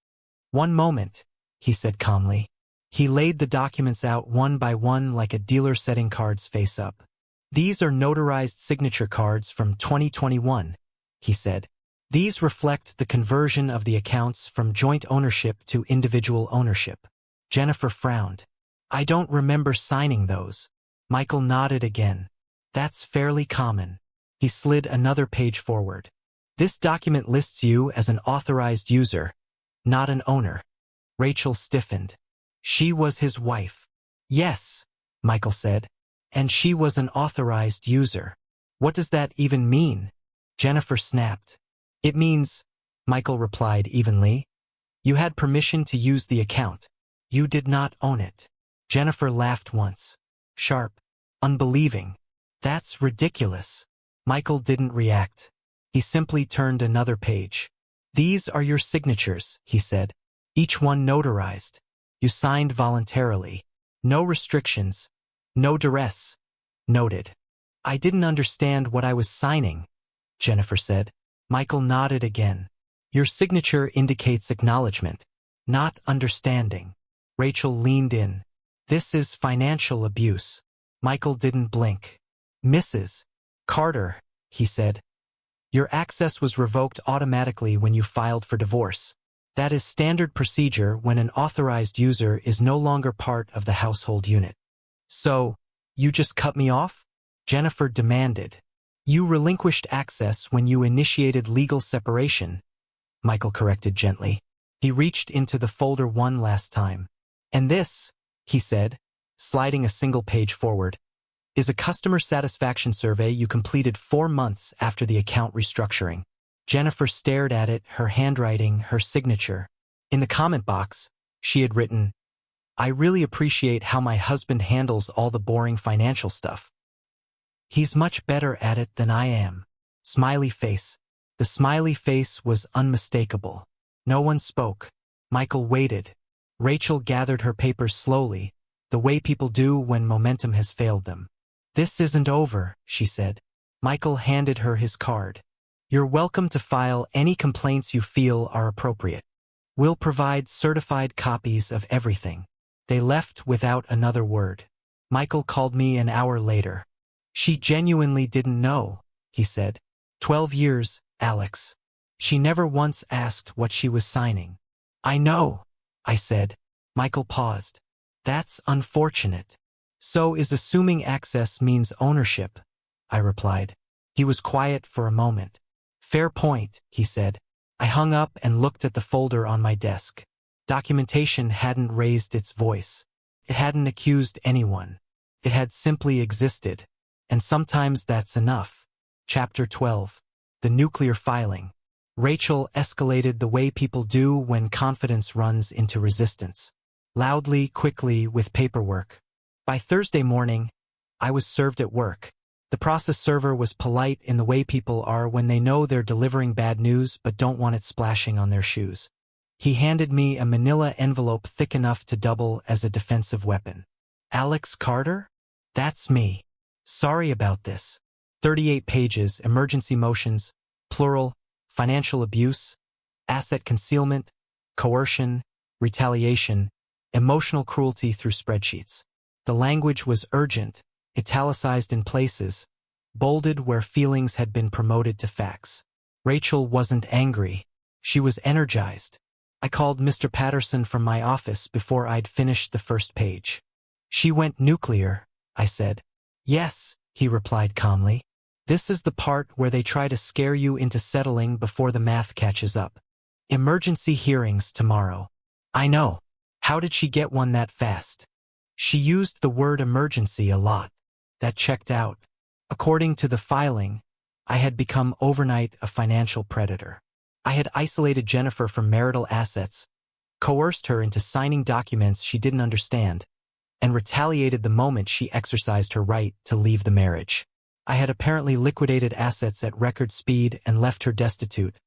"One moment," he said calmly. He laid the documents out one by one like a dealer setting cards face up. "These are notarized signature cards from 2021, he said. "These reflect the conversion of the accounts from joint ownership to individual ownership." Jennifer frowned. "I don't remember signing those." Michael nodded again. "That's fairly common." He slid another page forward. "This document lists you as an authorized user, not an owner." Rachel stiffened. She was his wife. "Yes," Michael said, "and she was an authorized user." "What does that even mean?" Jennifer snapped. "It means," Michael replied evenly, "you had permission to use the account. You did not own it." Jennifer laughed once. Sharp. Unbelieving. "That's ridiculous." Michael didn't react. He simply turned another page. "These are your signatures," he said. "Each one notarized. You signed voluntarily. No restrictions. No duress. Noted." "I didn't understand what I was signing," Jennifer said. Michael nodded again. "Your signature indicates acknowledgement, not understanding." Rachel leaned in. "This is financial abuse." Michael didn't blink. "Mrs. Carter," he said, "your access was revoked automatically when you filed for divorce. That is standard procedure when an authorized user is no longer part of the household unit." "So, you just cut me off?" Jennifer demanded. "You relinquished access when you initiated legal separation," Michael corrected gently. He reached into the folder one last time. "And this," he said, sliding a single page forward, "is a customer satisfaction survey you completed 4 months after the account restructuring." Jennifer stared at it, her handwriting, her signature. In the comment box, she had written, "I really appreciate how my husband handles all the boring financial stuff. He's much better at it than I am." Smiley face. The smiley face was unmistakable. No one spoke. Michael waited. Rachel gathered her papers slowly, the way people do when momentum has failed them. "This isn't over," she said. Michael handed her his card. "You're welcome to file any complaints you feel are appropriate. We'll provide certified copies of everything." They left without another word. Michael called me an hour later. "She genuinely didn't know," he said. 12 years, Alex. She never once asked what she was signing." "I know," I said. Michael paused. "That's unfortunate." "So is assuming access means ownership," I replied. He was quiet for a moment. "Fair point," he said. I hung up and looked at the folder on my desk. Documentation hadn't raised its voice. It hadn't accused anyone. It had simply existed. And sometimes that's enough. Chapter 12. The Nuclear Filing. Rachel escalated the way people do when confidence runs into resistance. Loudly, quickly, with paperwork. By Thursday morning, I was served at work. The process server was polite in the way people are when they know they're delivering bad news but don't want it splashing on their shoes. He handed me a manila envelope thick enough to double as a defensive weapon. "Alex Carter? That's me. Sorry about this. 38 pages, emergency motions, plural, financial abuse, asset concealment, coercion, retaliation, emotional cruelty through spreadsheets." The language was urgent, italicized in places, bolded where feelings had been promoted to facts. Rachel wasn't angry. She was energized. I called Mr. Patterson from my office before I'd finished the first page. "She went nuclear," I said. "Yes," he replied calmly. "This is the part where they try to scare you into settling before the math catches up. Emergency hearings tomorrow." "I know. How did she get one that fast?" "She used the word emergency a lot. That checked out. According to the filing, I had become overnight a financial predator. I had isolated Jennifer from marital assets, coerced her into signing documents she didn't understand, and retaliated the moment she exercised her right to leave the marriage. I had apparently liquidated assets at record speed and left her destitute,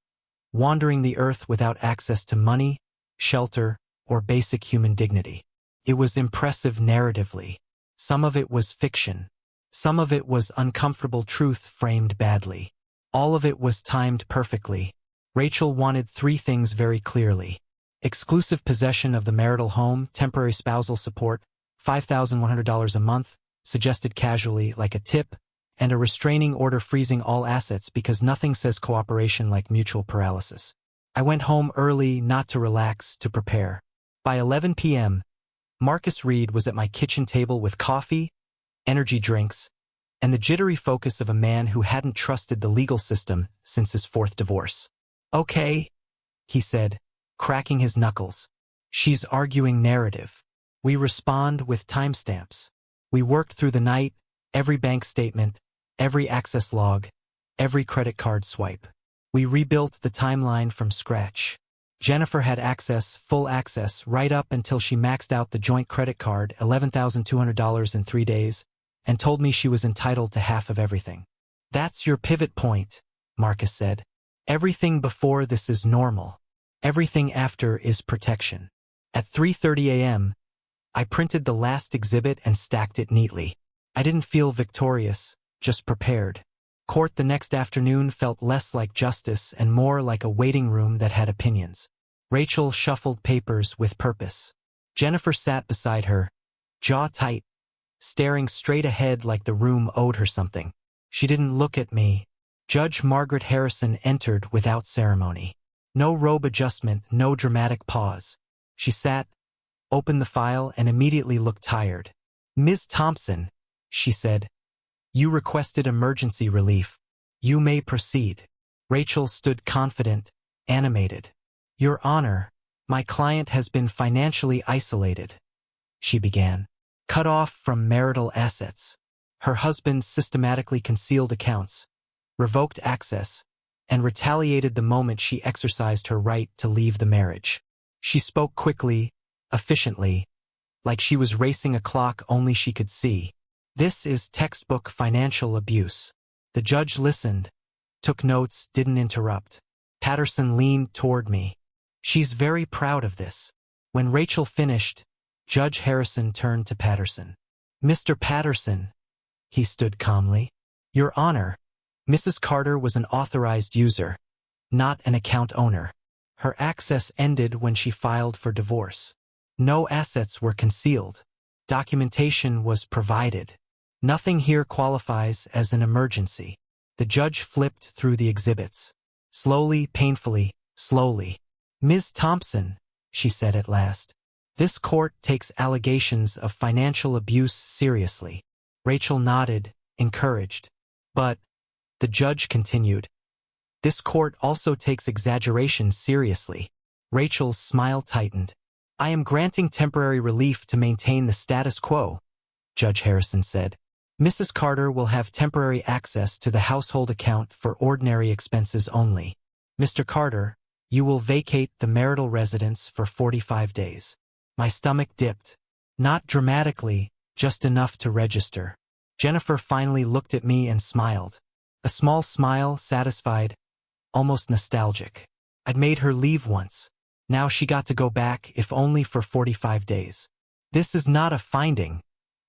wandering the earth without access to money, shelter, or basic human dignity. It was impressive narratively. Some of it was fiction. Some of it was uncomfortable truth framed badly. All of it was timed perfectly. Rachel wanted three things very clearly: exclusive possession of the marital home, temporary spousal support, $5,100 a month, suggested casually like a tip, and a restraining order freezing all assets because nothing says cooperation like mutual paralysis. I went home early, not to relax, to prepare. By 11 p.m., Marcus Reed was at my kitchen table with coffee, energy drinks, and the jittery focus of a man who hadn't trusted the legal system since his fourth divorce. "Okay," he said, cracking his knuckles. "She's arguing narrative. We respond with timestamps. We worked through the night, every bank statement, every access log, every credit card swipe. We rebuilt the timeline from scratch. Jennifer had access, full access, right up until she maxed out the joint credit card, $11,200 in 3 days, and told me she was entitled to half of everything." "That's your pivot point," Marcus said. "Everything before this is normal. Everything after is protection." At 3:30 a.m., I printed the last exhibit and stacked it neatly. I didn't feel victorious, just prepared. Court the next afternoon felt less like justice and more like a waiting room that had opinions. Rachel shuffled papers with purpose. Jennifer sat beside her, jaw tight, staring straight ahead like the room owed her something. She didn't look at me. Judge Margaret Harrison entered without ceremony. No robe adjustment, no dramatic pause. She sat, opened the file, and immediately looked tired. "Ms. Thompson," she said, "you requested emergency relief. You may proceed." Rachel stood confident, animated. "Your Honor, my client has been financially isolated," she began. "Cut off from marital assets. Her husband systematically concealed accounts, revoked access, and retaliated the moment she exercised her right to leave the marriage." She spoke quickly, efficiently, like she was racing a clock only she could see. "This is textbook financial abuse." The judge listened, took notes, didn't interrupt. Patterson leaned toward me. "She's very proud of this." When Rachel finished, Judge Harrison turned to Patterson. "Mr. Patterson," he stood calmly. "Your Honor, Mrs. Carter was an authorized user, not an account owner. Her access ended when she filed for divorce. No assets were concealed. Documentation was provided. Nothing here qualifies as an emergency." The judge flipped through the exhibits. Slowly, painfully, slowly. "Ms. Thompson," she said at last, "this court takes allegations of financial abuse seriously." Rachel nodded, encouraged. "But," the judge continued, "this court also takes exaggeration seriously." Rachel's smile tightened. "I am granting temporary relief to maintain the status quo," Judge Harrison said. "Mrs. Carter will have temporary access to the household account for ordinary expenses only. Mr. Carter, you will vacate the marital residence for 45 days. My stomach dipped. Not dramatically, just enough to register. Jennifer finally looked at me and smiled. A small smile, satisfied, almost nostalgic. I'd made her leave once. Now she got to go back, if only for 45 days. "This is not a finding,"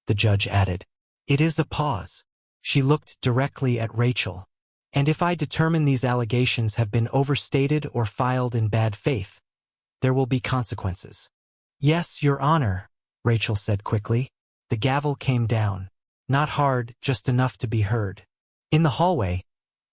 the judge added. "It is a pause." She looked directly at Rachel. "And if I determine these allegations have been overstated or filed in bad faith, there will be consequences." "Yes, Your Honor," Rachel said quickly. The gavel came down. Not hard, just enough to be heard. In the hallway,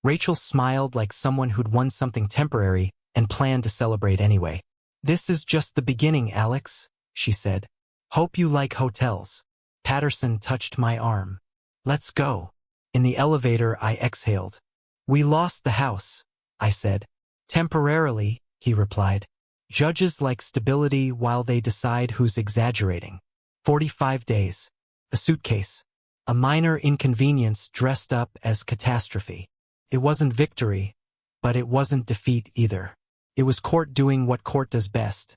Rachel smiled like someone who'd won something temporary and planned to celebrate anyway. "This is just the beginning, Alex," she said. "Hope you like hotels." Patterson touched my arm. "Let's go." In the elevator, I exhaled. "We lost the house," I said. "Temporarily," he replied. "Judges like stability while they decide who's exaggerating." 45 days. A suitcase. A minor inconvenience dressed up as catastrophe. It wasn't victory, but it wasn't defeat either. It was court doing what court does best,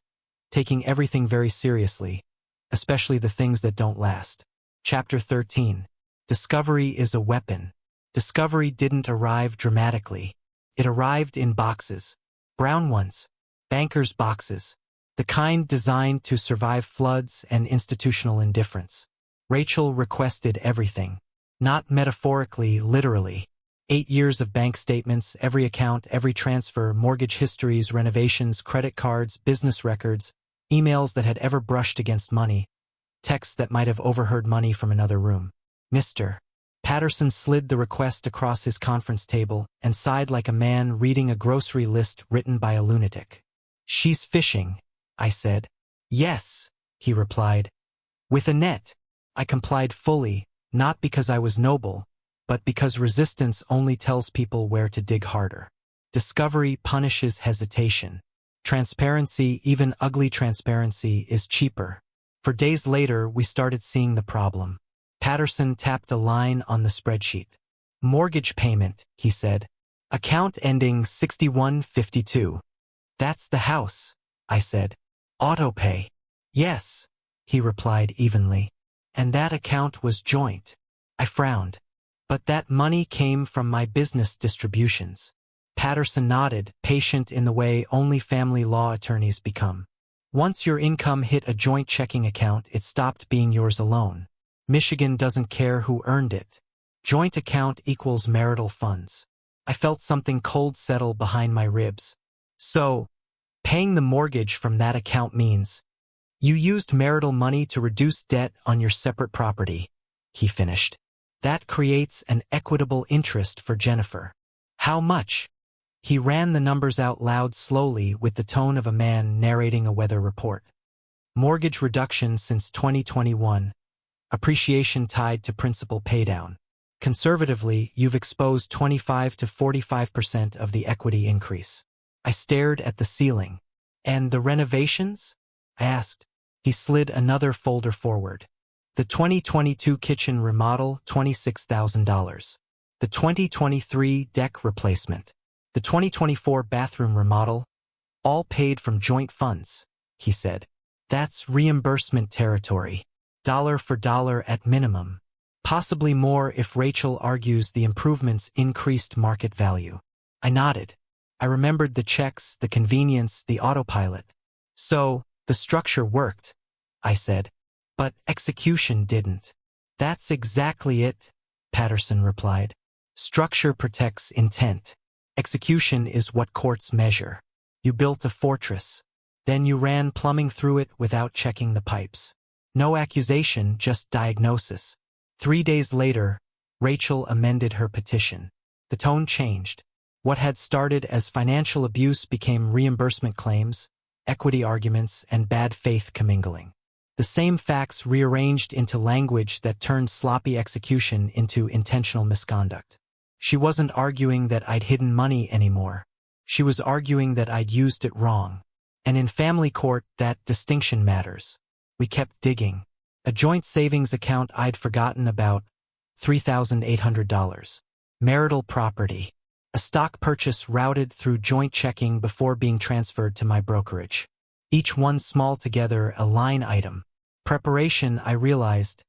taking everything very seriously, especially the things that don't last. Chapter 13. Discovery is a weapon. Discovery didn't arrive dramatically. It arrived in boxes. Brown ones. Bankers' boxes. the kind designed to survive floods and institutional indifference. Rachel requested everything. Not metaphorically, literally. 8 years of bank statements, every account, every transfer, mortgage histories, renovations, credit cards, business records, emails that had ever brushed against money, texts that might have overheard money from another room. Mr. Patterson slid the request across his conference table and sighed like a man reading a grocery list written by a lunatic. "She's fishing," I said. "Yes," he replied. "With a net." I complied fully, not because I was noble, but because resistance only tells people where to dig harder. Discovery punishes hesitation. Transparency, even ugly transparency, is cheaper. For days later, we started seeing the problem. Patterson tapped a line on the spreadsheet. "Mortgage payment," he said. "Account ending 6152. "That's the house," I said. "Autopay." "Yes," he replied evenly. "And that account was joint." I frowned. "But that money came from my business distributions." Patterson nodded, patient in the way only family law attorneys become. "Once your income hit a joint checking account, it stopped being yours alone. Michigan doesn't care who earned it. Joint account equals marital funds." I felt something cold settle behind my ribs. "So, paying the mortgage from that account means you used marital money to reduce debt on your separate property," he finished. "That creates an equitable interest for Jennifer." "How much?" He ran the numbers out loud slowly with the tone of a man narrating a weather report. "Mortgage reduction since 2021. Appreciation tied to principal paydown. Conservatively, you've exposed 25 to 45% of the equity increase." I stared at the ceiling. "And the renovations?" I asked. He slid another folder forward. "The 2022 kitchen remodel, $26,000. The 2023 deck replacement. The 2024 bathroom remodel, all paid from joint funds," he said. "That's reimbursement territory. Dollar for dollar at minimum. Possibly more if Rachel argues the improvements increased market value." I nodded. I remembered the checks, the convenience, the autopilot. "So, the structure worked," I said. "But execution didn't." "That's exactly it," Patterson replied. "Structure protects intent. Execution is what courts measure. You built a fortress. Then you ran plumbing through it without checking the pipes. No accusation, just diagnosis." 3 days later, Rachel amended her petition. The tone changed. What had started as financial abuse became reimbursement claims, equity arguments, and bad faith commingling. The same facts rearranged into language that turned sloppy execution into intentional misconduct. She wasn't arguing that I'd hidden money anymore. She was arguing that I'd used it wrong. And in family court, that distinction matters. We kept digging. A joint savings account I'd forgotten about, $3,800. Marital property. A stock purchase routed through joint checking before being transferred to my brokerage. Each one small together, a line item. Preparation, I realized,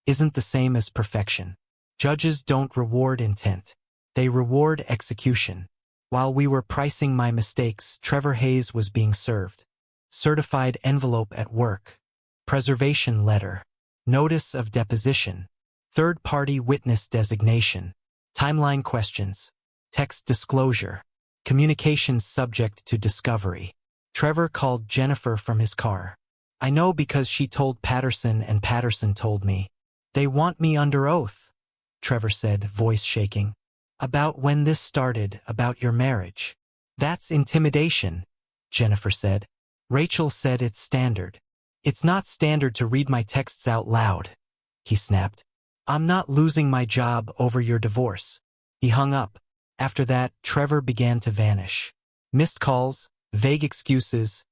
isn't the same as perfection. Judges don't reward intent. They reward execution. While we were pricing my mistakes, Trevor Hayes was being served. Certified envelope at work. Preservation letter. Notice of deposition. Third-party witness designation. Timeline questions. Text disclosure. Communications subject to discovery. Trevor called Jennifer from his car. I know because she told Patterson and Patterson told me. "They want me under oath," Trevor said, voice shaking. "About when this started, about your marriage." "That's intimidation," Jennifer said. "Rachel said it's standard." "It's not standard to read my texts out loud," he snapped. "I'm not losing my job over your divorce." He hung up. After that, Trevor began to vanish. Missed calls, vague excuses,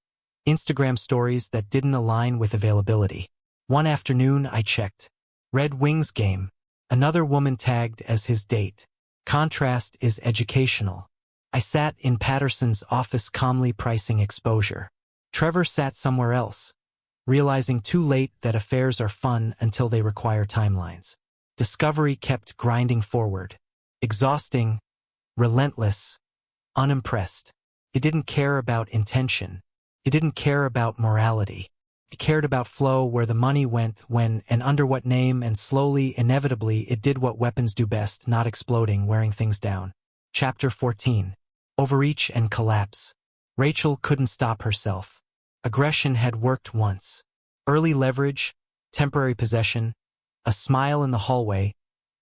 Instagram stories that didn't align with availability. One afternoon, I checked. Red Wings game. Another woman tagged as his date. Contrast is educational. I sat in Patterson's office calmly pricing exposure. Trevor sat somewhere else, realizing too late that affairs are fun until they require timelines. Discovery kept grinding forward. Exhausting, relentless, unimpressed. It didn't care about intention. It didn't care about morality. It cared about flow, where the money went, when, and under what name, and slowly, inevitably, it did what weapons do best, not exploding, wearing things down. Chapter 14. Overreach and collapse. Rachel couldn't stop herself. Aggression had worked once. Early leverage, temporary possession, a smile in the hallway,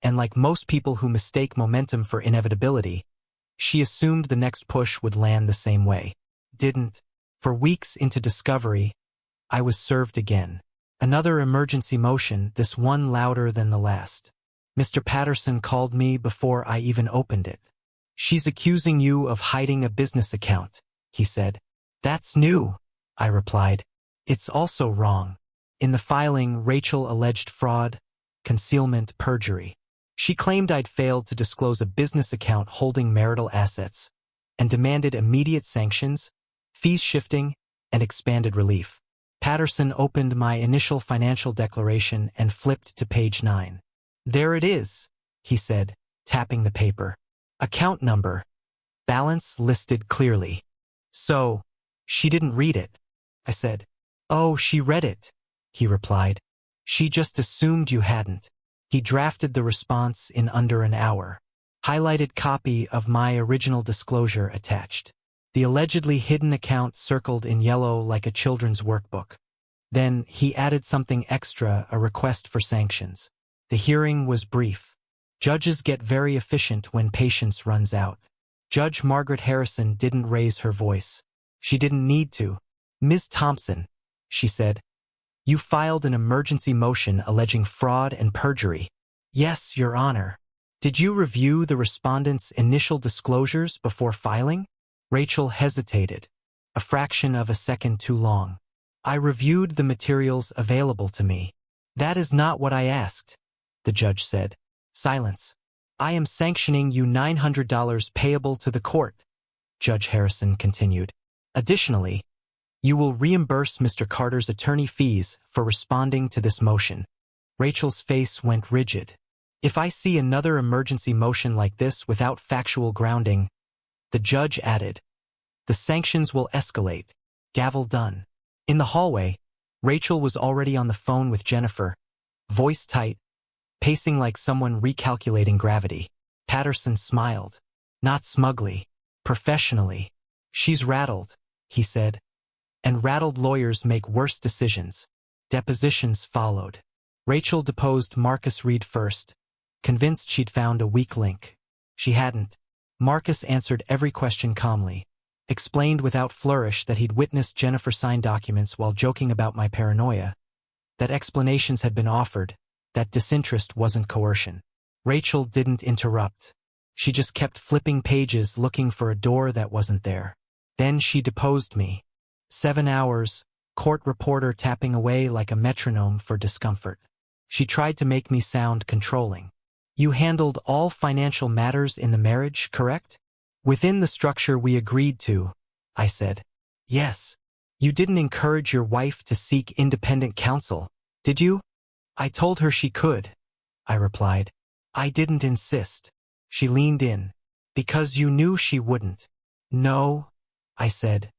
and like most people who mistake momentum for inevitability, she assumed the next push would land the same way. Didn't. For weeks into discovery, I was served again. Another emergency motion, this one louder than the last. Mr. Patterson called me before I even opened it. "She's accusing you of hiding a business account," he said. "That's new," I replied. "It's also wrong." In the filing, Rachel alleged fraud, concealment, perjury. She claimed I'd failed to disclose a business account holding marital assets and demanded immediate sanctions, fees shifting, and expanded relief. Patterson opened my initial financial declaration and flipped to page 9. "There it is," he said, tapping the paper. "Account number. Balance listed clearly." "So, she didn't read it," I said. "Oh, she read it," he replied. "She just assumed you hadn't." He drafted the response in under an hour. Highlighted copy of my original disclosure attached. The allegedly hidden account circled in yellow like a children's workbook. Then he added something extra, a request for sanctions. The hearing was brief. Judges get very efficient when patience runs out. Judge Margaret Harrison didn't raise her voice. She didn't need to. "Ms. Thompson," she said, "you filed an emergency motion alleging fraud and perjury." "Yes, Your Honor." "Did you review the respondent's initial disclosures before filing?" Rachel hesitated, a fraction of a second too long. "I reviewed the materials available to me." "That is not what I asked," the judge said. Silence. "I am sanctioning you $900 payable to the court," Judge Harrison continued. "Additionally, you will reimburse Mr. Carter's attorney fees for responding to this motion." Rachel's face went rigid. "If I see another emergency motion like this without factual grounding," the judge added, "the sanctions will escalate." Gavel done. In the hallway, Rachel was already on the phone with Jennifer, voice tight, pacing like someone recalculating gravity. Patterson smiled, not smugly, professionally. "She's rattled," he said, "and rattled lawyers make worse decisions." Depositions followed. Rachel deposed Marcus Reed first, convinced she'd found a weak link. She hadn't. Marcus answered every question calmly, explained without flourish that he'd witnessed Jennifer sign documents while joking about my paranoia, that explanations had been offered, that disinterest wasn't coercion. Rachel didn't interrupt. She just kept flipping pages looking for a door that wasn't there. Then she deposed me. 7 hours, court reporter tapping away like a metronome for discomfort. She tried to make me sound controlling. "You handled all financial matters in the marriage, correct?" "Within the structure we agreed to," I said. "Yes. You didn't encourage your wife to seek independent counsel, did you?" "I told her she could," I replied. "I didn't insist." She leaned in. "Because you knew she wouldn't." "No," I said.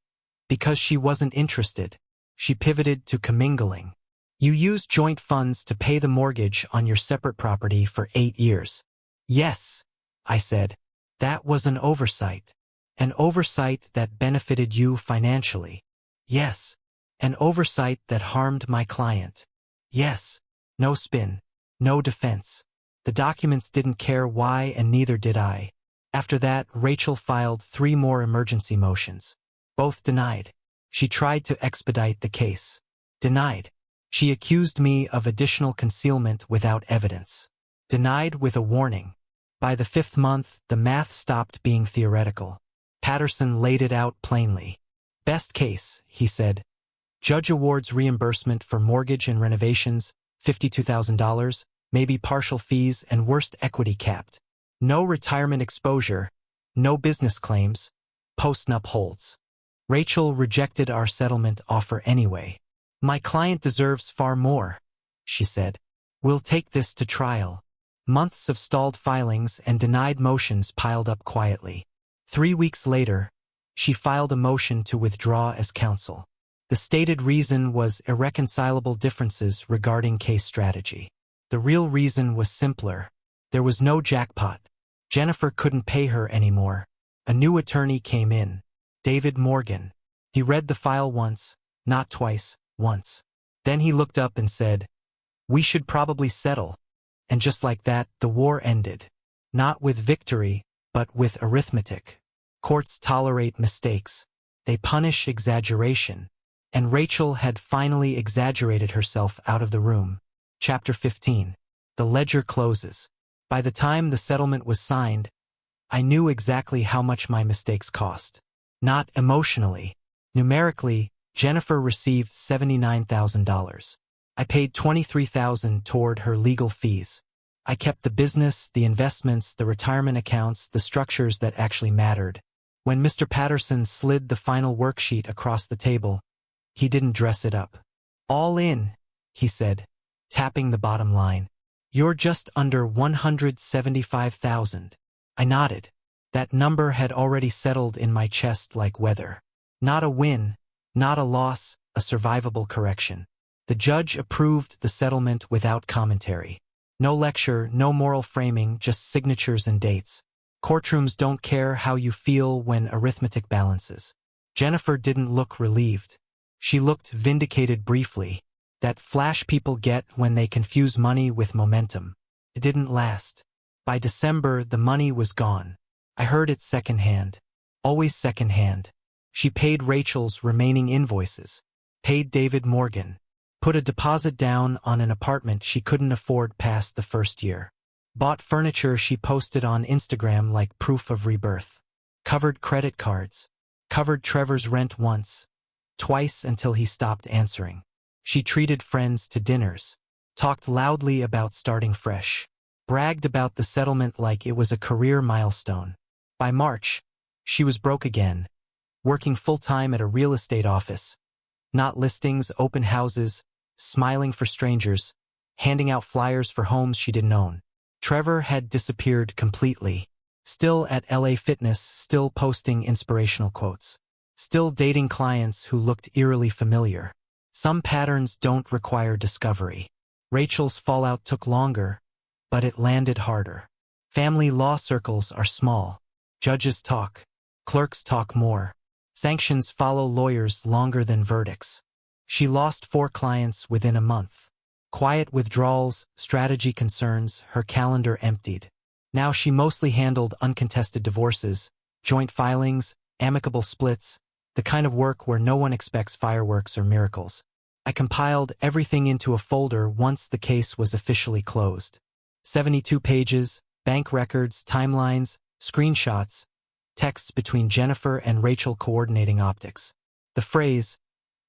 "Because she wasn't interested." She pivoted to commingling. "You used joint funds to pay the mortgage on your separate property for 8 years." "Yes," I said. "That was an oversight." "An oversight that benefited you financially." "Yes." "An oversight that harmed my client." "Yes." No spin. No defense. The documents didn't care why, and neither did I. After that, Rachel filed 3 more emergency motions. Both denied. She tried to expedite the case. Denied. She accused me of additional concealment without evidence. Denied with a warning. By the 5th month, the math stopped being theoretical. Patterson laid it out plainly. "Best case," he said. "Judge awards reimbursement for mortgage and renovations, $52,000, maybe partial fees, and worst equity capped. No retirement exposure, no business claims, post-nup holds." Rachel rejected our settlement offer anyway. "My client deserves far more," she said. "We'll take this to trial." Months of stalled filings and denied motions piled up quietly. 3 weeks later, she filed a motion to withdraw as counsel. The stated reason was irreconcilable differences regarding case strategy. The real reason was simpler. There was no jackpot. Jennifer couldn't pay her anymore. A new attorney came in. David Morgan. He read the file once, not twice, once. Then he looked up and said, "We should probably settle." And just like that, the war ended. Not with victory, but with arithmetic. Courts tolerate mistakes. They punish exaggeration. And Rachel had finally exaggerated herself out of the room. Chapter 15. The ledger closes. By the time the settlement was signed, I knew exactly how much my mistakes cost. Not emotionally. Numerically, Jennifer received $79,000. I paid $23,000 toward her legal fees. I kept the business, the investments, the retirement accounts, the structures that actually mattered. When Mr. Patterson slid the final worksheet across the table, he didn't dress it up. "All in," he said, tapping the bottom line. "You're just under $175,000. I nodded. That number had already settled in my chest like weather. Not a win, not a loss, a survivable correction. The judge approved the settlement without commentary. No lecture, no moral framing, just signatures and dates. Courtrooms don't care how you feel when arithmetic balances. Jennifer didn't look relieved. She looked vindicated briefly. That flash people get when they confuse money with momentum. It didn't last. By December, the money was gone. I heard it secondhand. Always secondhand. She paid Rachel's remaining invoices. Paid David Morgan. Put a deposit down on an apartment she couldn't afford past the first year. Bought furniture she posted on Instagram like proof of rebirth. Covered credit cards. Covered Trevor's rent once. Twice until he stopped answering. She treated friends to dinners. Talked loudly about starting fresh. Bragged about the settlement like it was a career milestone. By March, she was broke again. Working full-time at a real estate office. Not listings, open houses, smiling for strangers, handing out flyers for homes she didn't own. Trevor had disappeared completely. Still at LA Fitness, still posting inspirational quotes. Still dating clients who looked eerily familiar. Some patterns don't require discovery. Rachel's fallout took longer, but it landed harder. Family law circles are small. Judges talk. Clerks talk more. Sanctions follow lawyers longer than verdicts. She lost 4 clients within a month. Quiet withdrawals, strategy concerns, her calendar emptied. Now she mostly handled uncontested divorces, joint filings, amicable splits, the kind of work where no one expects fireworks or miracles. I compiled everything into a folder once the case was officially closed. 72 pages, bank records, timelines, screenshots, texts between Jennifer and Rachel coordinating optics. The phrase,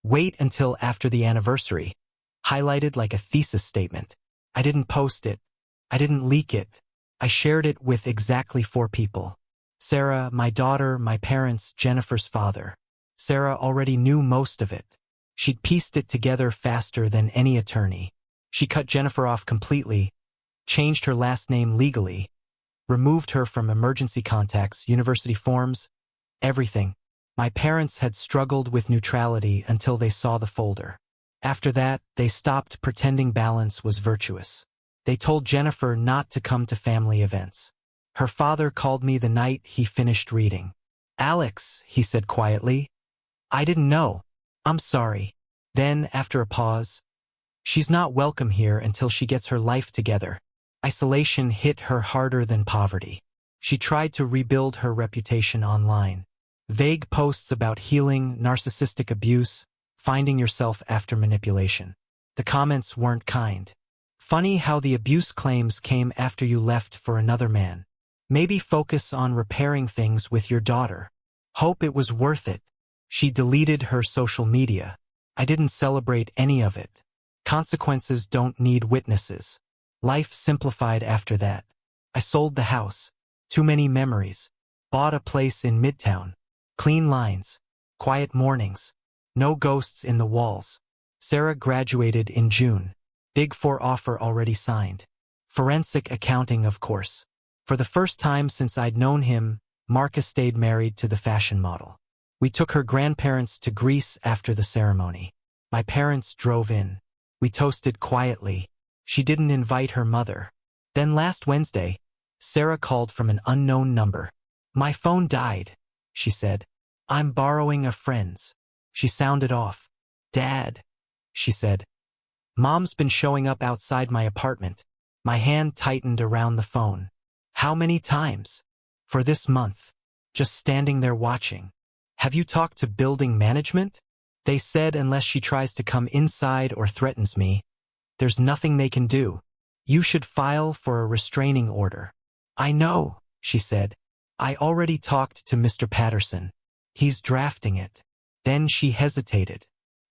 "Wait until after the anniversary," highlighted like a thesis statement. I didn't post it. I didn't leak it. I shared it with exactly 4 people. Sarah, my daughter, my parents, Jennifer's father. Sarah already knew most of it. She'd pieced it together faster than any attorney. She cut Jennifer off completely, changed her last name legally, removed her from emergency contacts, university forms, everything. My parents had struggled with neutrality until they saw the folder. After that, they stopped pretending balance was virtuous. They told Jennifer not to come to family events. Her father called me the night he finished reading. "Alex," he said quietly, "I didn't know. I'm sorry." Then, after a pause, "She's not welcome here until she gets her life together." Isolation hit her harder than poverty. She tried to rebuild her reputation online. Vague posts about healing, narcissistic abuse, finding yourself after manipulation. The comments weren't kind. "Funny how the abuse claims came after you left for another man. Maybe focus on repairing things with your daughter. Hope it was worth it." She deleted her social media. I didn't celebrate any of it. Consequences don't need witnesses. Life simplified after that. I sold the house. Too many memories. Bought a place in Midtown. Clean lines. Quiet mornings. No ghosts in the walls. Sarah graduated in June. Big 4 offer already signed. Forensic accounting, of course. For the first time since I'd known him, Marcus stayed married to the fashion model. We took her grandparents to Greece after the ceremony. My parents drove in. We toasted quietly. She didn't invite her mother. Then last Wednesday, Sarah called from an unknown number. My phone died, she said. I'm borrowing a friend's. She sounded off. Dad, she said. Mom's been showing up outside my apartment. My hand tightened around the phone. How many times? For this month. Just standing there watching. Have you talked to building management? They said unless she tries to come inside or threatens me, there's nothing they can do. You should file for a restraining order. I know, she said. I already talked to Mr. Patterson. He's drafting it. Then she hesitated.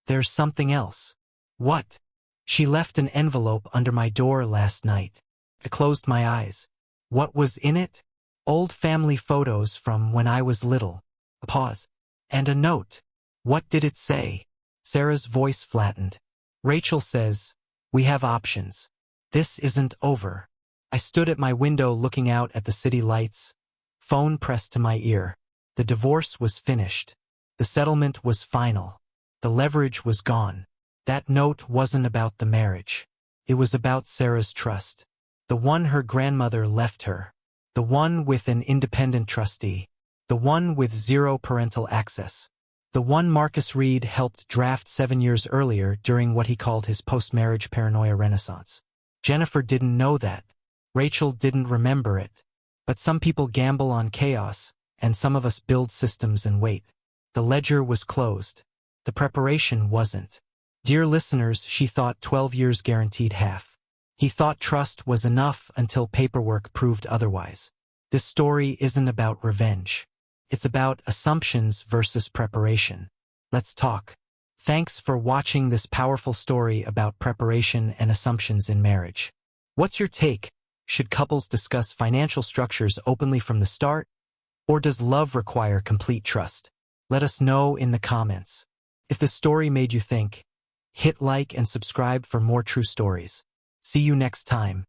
There's something else. What? She left an envelope under my door last night. I closed my eyes. What was in it? Old family photos from when I was little. A pause. And a note. What did it say? Sarah's voice flattened. Rachel says, we have options. This isn't over. I stood at my window looking out at the city lights. Phone pressed to my ear. The divorce was finished. The settlement was final. The leverage was gone. That note wasn't about the marriage. It was about Sarah's trust. The one her grandmother left her. The one with an independent trustee. The one with zero parental access. The one Marcus Reed helped draft 7 years earlier during what he called his post-marriage paranoia renaissance. Jennifer didn't know that. Rachel didn't remember it. But some people gamble on chaos, and some of us build systems and wait. The ledger was closed. The preparation wasn't. Dear listeners, she thought 12 years guaranteed half. He thought trust was enough until paperwork proved otherwise. This story isn't about revenge. It's about assumptions versus preparation. Let's talk. Thanks for watching this powerful story about preparation and assumptions in marriage. What's your take? Should couples discuss financial structures openly from the start? Or does love require complete trust? Let us know in the comments. If the story made you think, hit like and subscribe for more true stories. See you next time.